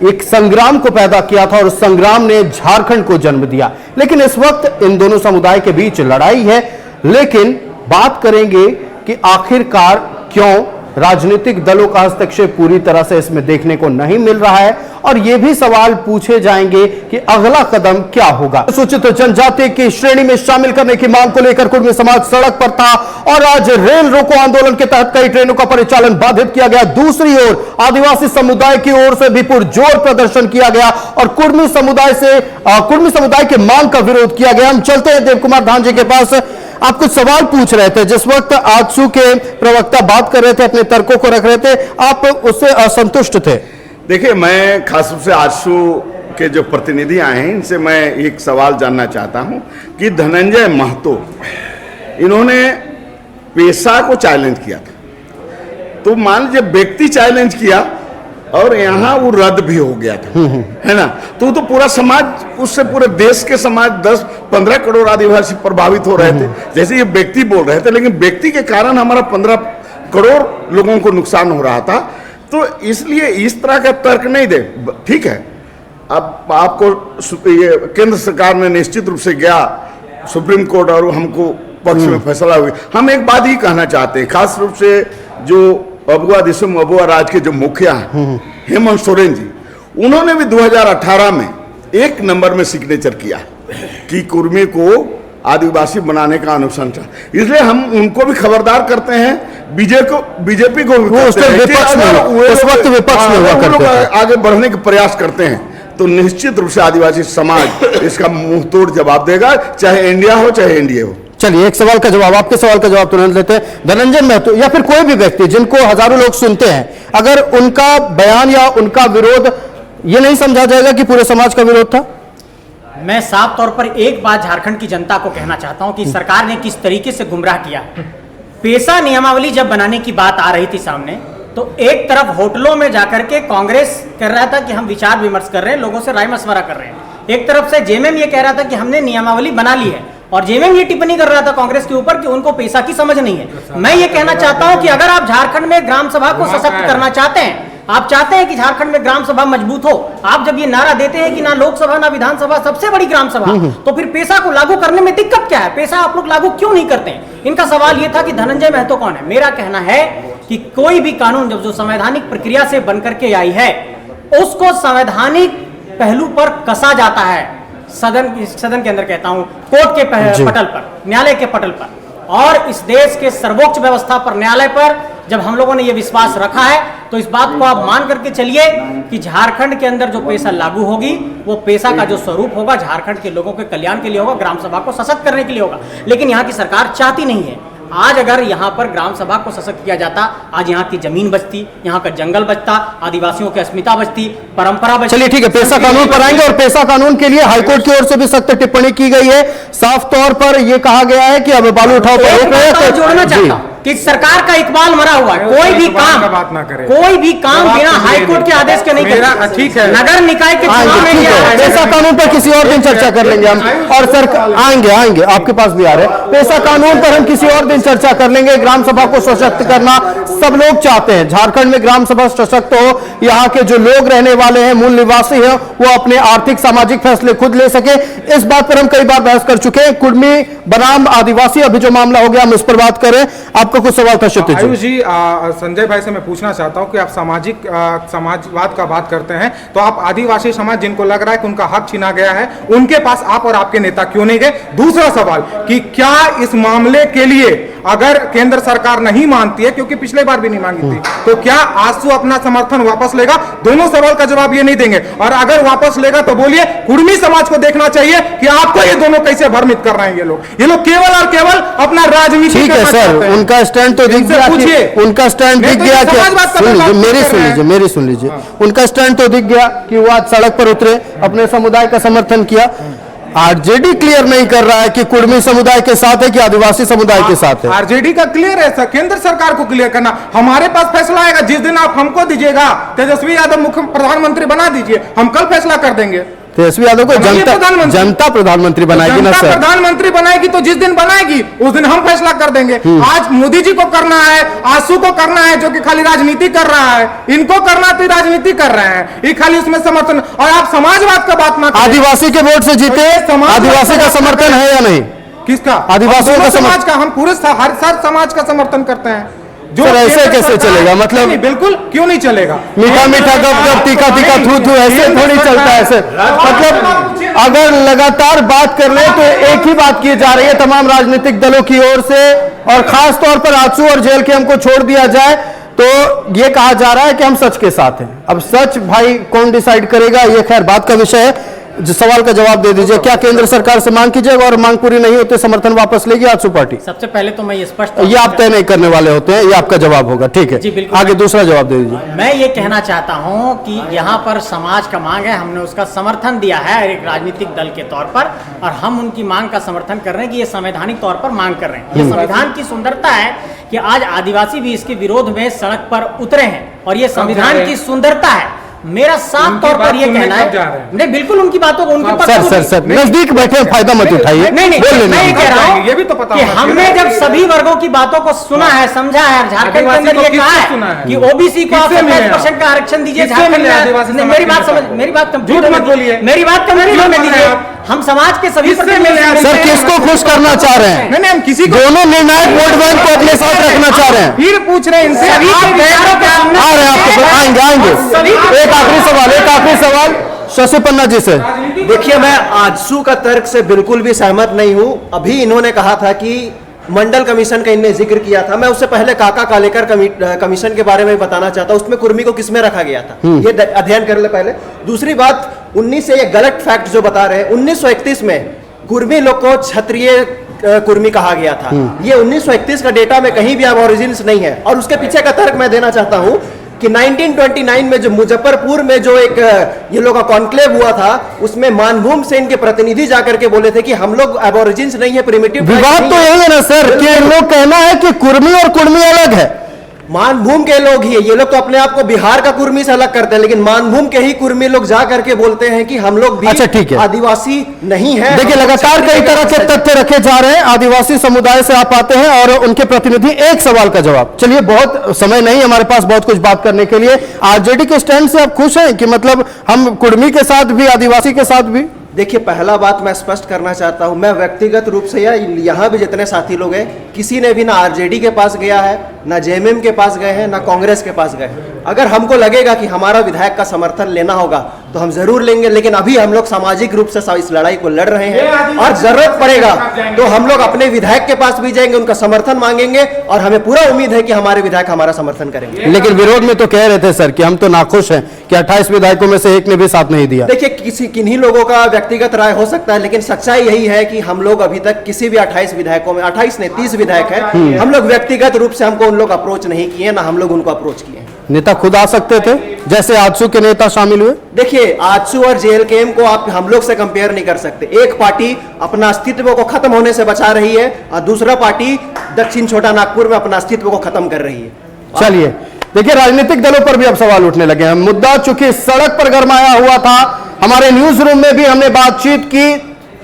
एक संग्राम को पैदा किया था और उस संग्राम ने झारखंड को जन्म दिया। लेकिन इस वक्त इन दोनों समुदाय के बीच लड़ाई है। लेकिन बात करेंगे कि आखिरकार क्यों राजनीतिक दलों का हस्तक्षेप पूरी तरह से इसमें देखने को नहीं मिल रहा है, और यह भी सवाल पूछे जाएंगे कि अगला कदम क्या होगा। अनुसूचित जनजाति की श्रेणी में शामिल करने की मांग को लेकर कुर्मी समाज सड़क पर था और आज रेल रोको आंदोलन के तहत कई ट्रेनों का परिचालन बाधित किया गया। दूसरी ओर आदिवासी समुदाय की ओर से भी पुरजोर प्रदर्शन किया गया और कुर्मी समुदाय के मांग का विरोध किया गया। हम चलते हैं देव कुमार धांजे के पास। आप कुछ सवाल पूछ रहे थे, जिस वक्त आजसू के प्रवक्ता बात कर रहे थे, अपने तर्कों को रख रहे थे, आप उससे असंतुष्ट थे। देखिए, मैं खास रूप से आजसू के जो प्रतिनिधि आए हैं इनसे मैं एक सवाल जानना चाहता हूं कि धनंजय महतो इन्होंने पेशा को चैलेंज किया था, तो मान लीजिए व्यक्ति चैलेंज किया और यहाँ वो रद्द भी हो गया था, है ना, तो पूरा समाज, उससे पूरे देश के समाज 10-15 करोड़ आदिवासी प्रभावित हो रहे थे। जैसे ये व्यक्ति बोल रहे थे, लेकिन व्यक्ति के कारण हमारा 15 करोड़ लोगों को नुकसान हो रहा था। तो इसलिए इस तरह का तर्क नहीं दे। ठीक है, अब आपको ये केंद्र सरकार ने निश्चित रूप से गया सुप्रीम कोर्ट और हमको पक्ष में फैसला हुआ। हम एक बात ही कहना चाहते हैं, खास रूप से जो अबुआ दिसम अबुआ राज के जो मुखिया हैं हेमंत सोरेन जी, उन्होंने भी 2018 में 1 नंबर में सिग्नेचर किया कि कुर्मी को आदिवासी बनाने का अनुशंसा। इसलिए हम उनको भी खबरदार करते हैं, बीजेपी को भी उस वक्त विपक्ष में हुआ करते थे, आगे बढ़ने के प्रयास करते हैं तो निश्चित रूप से आदिवासी समाज इसका मुंह तोड़ जवाब देगा, चाहे इंडिया हो चाहे एनडीए हो। चलिए, एक सवाल का जवाब, आपके सवाल का जवाब तुरंत लेते हैं। धनंजय महतो या फिर कोई भी व्यक्ति जिनको हजारों लोग सुनते हैं, अगर उनका बयान या उनका विरोध ये नहीं समझा जाएगा कि पूरे समाज का विरोध था? मैं साफ तौर पर एक बात झारखंड की जनता को कहना चाहता हूं कि सरकार ने किस तरीके से गुमराह किया। पेशा नियमावली जब बनाने की बात आ रही थी सामने, तो एक तरफ होटलों में जाकर के कांग्रेस कह रहा था कि हम विचार विमर्श कर रहे हैं, लोगों से राय मशवरा कर रहे हैं। एक तरफ से जेएमएम ये कह रहा था कि हमने नियमावली बना ली है, और जेएमएम ये टिप्पणी कर रहा था कांग्रेस के ऊपर कि उनको पेशा की समझ नहीं है। मैं ये कहना चाहता हूं कि अगर आप झारखंड में ग्राम सभा को सशक्त करना चाहते हैं, आप चाहते हैं कि झारखंड में ग्राम सभा मजबूत हो, आप जब ये नारा देते हैं कि ना लोकसभा ना विधानसभा सबसे बड़ी ग्राम सभा, तो फिर पेशा को लागू करने में दिक्कत क्या है? पेशा आप लोग लागू क्यों नहीं करते हैं? इनका सवाल ये था कि धनंजय महतो कौन है। मेरा कहना है कि कोई भी कानून जब जो संवैधानिक प्रक्रिया से बनकर के आई है, उसको संवैधानिक पहलू पर कसा जाता है, सदन के अंदर कहता हूं, कोर्ट के पटल पर, न्यायालय के पटल पर, और इस देश के सर्वोच्च व्यवस्था पर, न्यायालय पर जब हम लोगों ने ये विश्वास रखा है, तो इस बात को आप मान करके चलिए कि झारखंड के अंदर जो पेशा लागू होगी, वो पेशा का जो स्वरूप होगा झारखंड के लोगों के कल्याण के लिए होगा, ग्राम सभा को सशक्त करने के लिए होगा। लेकिन यहाँ की सरकार चाहती नहीं है। आज अगर यहाँ पर ग्राम सभा को सशक्त किया जाता, आज यहाँ की जमीन बचती, यहाँ का जंगल बचता, आदिवासियों की अस्मिता बचती, परंपरा बचती। चलिए ठीक है, पेशा कानून पर आएंगे, और पेशा कानून के लिए हाईकोर्ट की ओर से भी सख्त टिप्पणी की गई है। साफ तौर पर यह कहा गया है कि अब बालू उठाओ पर रोक रहे हैं। जोड़ना चाहता हूं कि सरकार का इकबाल मरा हुआ है, कोई भी काम बिना हाईकोर्ट के आदेश के नहीं करता। ठीक है, नगर निकाय के चुनाव में पेशा कानून पर किसी और दिन चर्चा कर लेंगे हम, और सरकार आएंगे आपके पास भी आ रहे हैं। पेशा कानून पर हम किसी और दिन चर्चा कर लेंगे। ग्राम सभा को सशक्त करना सब लोग चाहते हैं, झारखंड में ग्राम सभा सशक्त हो, यहाँ के जो लोग रहने वाले हैं, मूल निवासी हैं, वो अपने आर्थिक सामाजिक फैसले खुद ले सके। इस बात पर हम कई बार बहस कर चुके हैं। कुर्मी बनाम आदिवासी अभी जो मामला हो गया, हम इस पर बात करें। आपका कुछ सवाल था आयुष जी? संजय भाई से मैं पूछना चाहता हूं कि आप समाजवाद का बात करते हैं, तो आप आदिवासी समाज जिनको लग रहा है कि उनका हक छीना गया है, उनके पास आप और आपके नेता क्यों नहीं गए? दूसरा सवाल कि क्या इस मामले के लिए अगर केंद्र सरकार नहीं मानती है, क्योंकि पिछले बार भी नहीं मांगी थी, तो क्या आजसू अपना समर्थन वापस लेगा? दोनों सवाल का जवाब ये नहीं देंगे, और अगर वापस लेगा तो बोलिए कुर्मी समाज को देखना चाहिए कि आपको ये दोनों कैसे भ्रमित कर रहे हैं। ये लोग केवल और केवल अपना राजनीति करना चाहते हैं। उनका स्टैंड तो दिख गया, उनका स्टैंड दिख गया कि मेरी सुन लीजिए, उनका स्टैंड तो दिख गया कि वो आज सड़क पर उतरे, अपने समुदाय का समर्थन किया। आरजेडी क्लियर नहीं कर रहा है कि कुर्मी समुदाय के साथ है कि आदिवासी समुदाय के साथ है। आरजेडी का क्लियर है सर, केंद्र सरकार को क्लियर करना। हमारे पास फैसला आएगा जिस दिन आप हमको दीजिएगा, तेजस्वी यादव मुख्य प्रधानमंत्री बना दीजिए, हम कल फैसला कर देंगे। तेजस्वी यादव को जनता प्रधानमंत्री बनाएगी ना सर? प्रधानमंत्री बनाएगी तो जिस दिन बनाएगी उस दिन हम फैसला कर देंगे। आज मोदी जी को करना है, आंसू को करना है, जो कि खाली राजनीति कर रहा है, इनको करना तो राजनीति कर रहे हैं, ये खाली उसमें समर्थन। और आप समाजवाद का बात ना करें। आदिवासी के वोट से जीते, आदिवासी का समर्थन है या नहीं? किसका? आदिवासियों का समाज का। हम पूरे हर समाज का समर्थन करते हैं। जो सर ऐसे कैसे चलेगा? मतलब नहीं, बिल्कुल क्यों नहीं चलेगा? मीठा मीठा गप गप तीखा तीखा थू थू ऐसे थोड़ी चलता है सर। मतलब अगर लगातार बात कर ले तो एक ही बात की जा रही है तमाम राजनीतिक दलों की ओर से, और खास तौर पर आजसू और जेल के हमको छोड़ दिया जाए तो ये कहा जा रहा है कि हम सच के साथ हैं। अब सच भाई कौन डिसाइड करेगा, ये खैर बात का विषय है। जो सवाल का जवाब दे दीजिए, क्या केंद्र सरकार से मांग कीजिएगा और मांग पूरी नहीं होते समर्थन वापस लेगी आजसू पार्टी? सबसे पहले तो मैं ये स्पष्ट, ये आप तय नहीं करने वाले होते हैं, ये आपका जवाब होगा, ठीक है? जी बिल्कुल। आगे दूसरा जवाब दे दीजिए। मैं ये कहना चाहता हूँ कि यहाँ पर समाज का मांग है, हमने उसका समर्थन दिया है एक राजनीतिक दल के तौर पर, और हम उनकी मांग का समर्थन कर रहे हैं कि ये संवैधानिक तौर पर मांग कर रहे हैं। ये संविधान की सुंदरता है कि आज आदिवासी भी इसके विरोध में सड़क पर उतरे हैं, और ये संविधान की सुंदरता है। मेरा साफ तौर पर ये कहना है, नहीं बिल्कुल उनकी बातों को उनके सर नजदीक बैठे फायदा मत उठाइए। नहीं मैं ये कह रहा हूँ ये भी तो पता कि हमने जब सभी वर्गों की बातों को सुना है, समझा है, झारखंड के अंदर ये कहा है कि ओबीसी को 27% का आरक्षण दीजिए। झारखंड में मेरी बात समझ, मेरी बात कंप्लीट मत बोलिए, मेरी बात कंप्लीट होने दीजिए। हम समाज के सभी सर किसको खुश करना चाह रहे हैं? नहीं हम किसी को, दोनों निर्णायक वोट बैंक को अपने साथ रखना चाह रहे हैं। फिर पूछ रहे हैं इनसे, आ रहे हैं आपको, आएंगे। एक आखिरी सवाल शशि पन्ना जी से। देखिए, मैं आजसू का तर्क से बिल्कुल भी सहमत नहीं हूं। अभी इन्होंने कहा था कि मंडल कमीशन का इनने जिक्र किया था। मैं उससे पहले काका कालेकर कमीशन के बारे में बताना चाहता हूं, उसमें कुर्मी को किसमें रखा गया था, ये अध्ययन कर ले पहले। दूसरी बात, 19 से ये गलत फैक्ट जो बता रहे हैं, 1931 में कुर्मी लोग को क्षत्रिय कुर्मी कहा गया था। ये 1931 का डेटा में कहीं भी एबोरिजिन्स नहीं है। और उसके पीछे का तर्क मैं देना चाहता हूं कि 1929 में जो मुजफ्फरपुर में जो एक ये लोग का कॉन्क्लेव हुआ था, उसमें मानभूम से इनके प्रतिनिधि जाकर के बोले थे कि हम लोग एबोरिजिन्स नहीं है, प्रिमिटिव। विवाद तो यही है ना सर कि इन लोग कहना है कि कुर्मी और कुर्मी अलग है। मानभूम के लोग ही, ये लोग तो अपने आप को बिहार का कुर्मी से अलग करते हैं, लेकिन मानभूम के ही कुर्मी लोग जा करके बोलते हैं कि हम लोग भी अच्छा ठीक है, आदिवासी नहीं है। देखिए लगातार कई तरह के तथ्य रखे जा रहे हैं। आदिवासी समुदाय से आप आते हैं और उनके प्रतिनिधि, एक सवाल का जवाब। चलिए, बहुत समय नहीं हमारे पास बहुत कुछ बात करने के लिए। आरजेडी के स्टैंड से आप खुश हैं कि मतलब हम कुर्मी के साथ भी आदिवासी के साथ भी? देखिए, पहला बात मैं स्पष्ट करना चाहता हूं, मैं व्यक्तिगत रूप से या यहाँ भी जितने साथी लोग हैं, किसी ने भी ना आरजेडी के पास गया है, ना जेएमएम के पास गए हैं, ना कांग्रेस के पास गए। अगर हमको लगेगा कि हमारा विधायक का समर्थन लेना होगा तो हम जरूर लेंगे, लेकिन अभी हम लोग सामाजिक रूप से इस लड़ाई को लड़ रहे हैं, और जरूरत पड़ेगा तो हम लोग अपने विधायक के पास भी जाएंगे, उनका समर्थन मांगेंगे, और हमें पूरा उम्मीद है कि हमारे विधायक हमारा समर्थन करेंगे। लेकिन विरोध में तो कह रहे थे सर कि हम तो नाखुश हैं कि 28 विधायकों में से एक ने भी साथ नहीं दिया। देखिए, किन्हीं लोगों का व्यक्तिगत राय हो सकता है, लेकिन सच्चाई यही है कि हम लोग अभी तक किसी भी 28 विधायकों में, 28 नहीं 30 विधायक है, हम लोग व्यक्तिगत रूप से हमको उन लोग अप्रोच नहीं किए, ना हम लोग उनको अप्रोच किए। नेता खुद आ सकते थे, जैसे आजसू के नेता शामिल हुए। देखिए, आजसू और जेएलकेएम को आप हम लोग से कंपेयर नहीं कर सकते। एक पार्टी अपना अस्तित्व को खत्म होने से बचा रही है, और दूसरा पार्टी दक्षिण छोटा नागपुर में अपना अस्तित्व को खत्म कर रही है। चलिए, देखिए राजनीतिक दलों पर भी अब सवाल उठने लगे हैं। मुद्दा चूंकि सड़क पर गरमाया हुआ था, हमारे न्यूज रूम में भी हमने बातचीत की।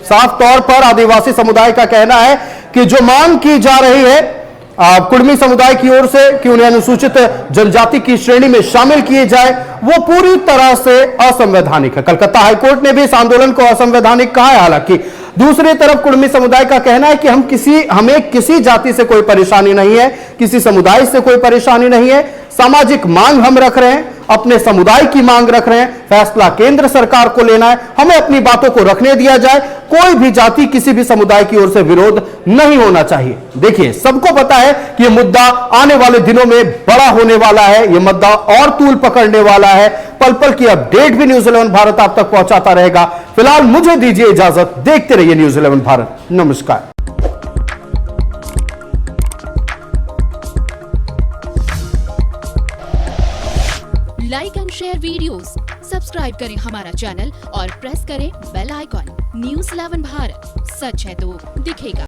साफ तौर पर आदिवासी समुदाय का कहना है कि जो मांग की जा रही है कुर्मी समुदाय की ओर से कि उन्हें अनुसूचित जनजाति की श्रेणी में शामिल किए जाए, वो पूरी तरह से असंवैधानिक है। कलकत्ता हाईकोर्ट ने भी इस आंदोलन को असंवैधानिक कहा है। हालांकि दूसरी तरफ कुर्मी समुदाय का कहना है कि हमें किसी जाति से कोई परेशानी नहीं है, किसी समुदाय से कोई परेशानी नहीं है, सामाजिक मांग हम रख रहे हैं, अपने समुदाय की मांग रख रहे हैं, फैसला केंद्र सरकार को लेना है, हमें अपनी बातों को रखने दिया जाए, कोई भी जाति किसी भी समुदाय की ओर से विरोध नहीं होना चाहिए। देखिए, सबको पता है कि यह मुद्दा आने वाले दिनों में बड़ा होने वाला है, यह मुद्दा और तूल पकड़ने वाला है। पल पल की अपडेट भी न्यूज़ 11 भारत आप तक पहुंचाता रहेगा। फिलहाल मुझे दीजिए इजाजत, देखते रहिए न्यूज़ 11 भारत। नमस्कार। Like and share videos, subscribe करें हमारा चैनल और प्रेस करें बेल आइकॉन। न्यूज़ 11 भारत, सच है तो दिखेगा।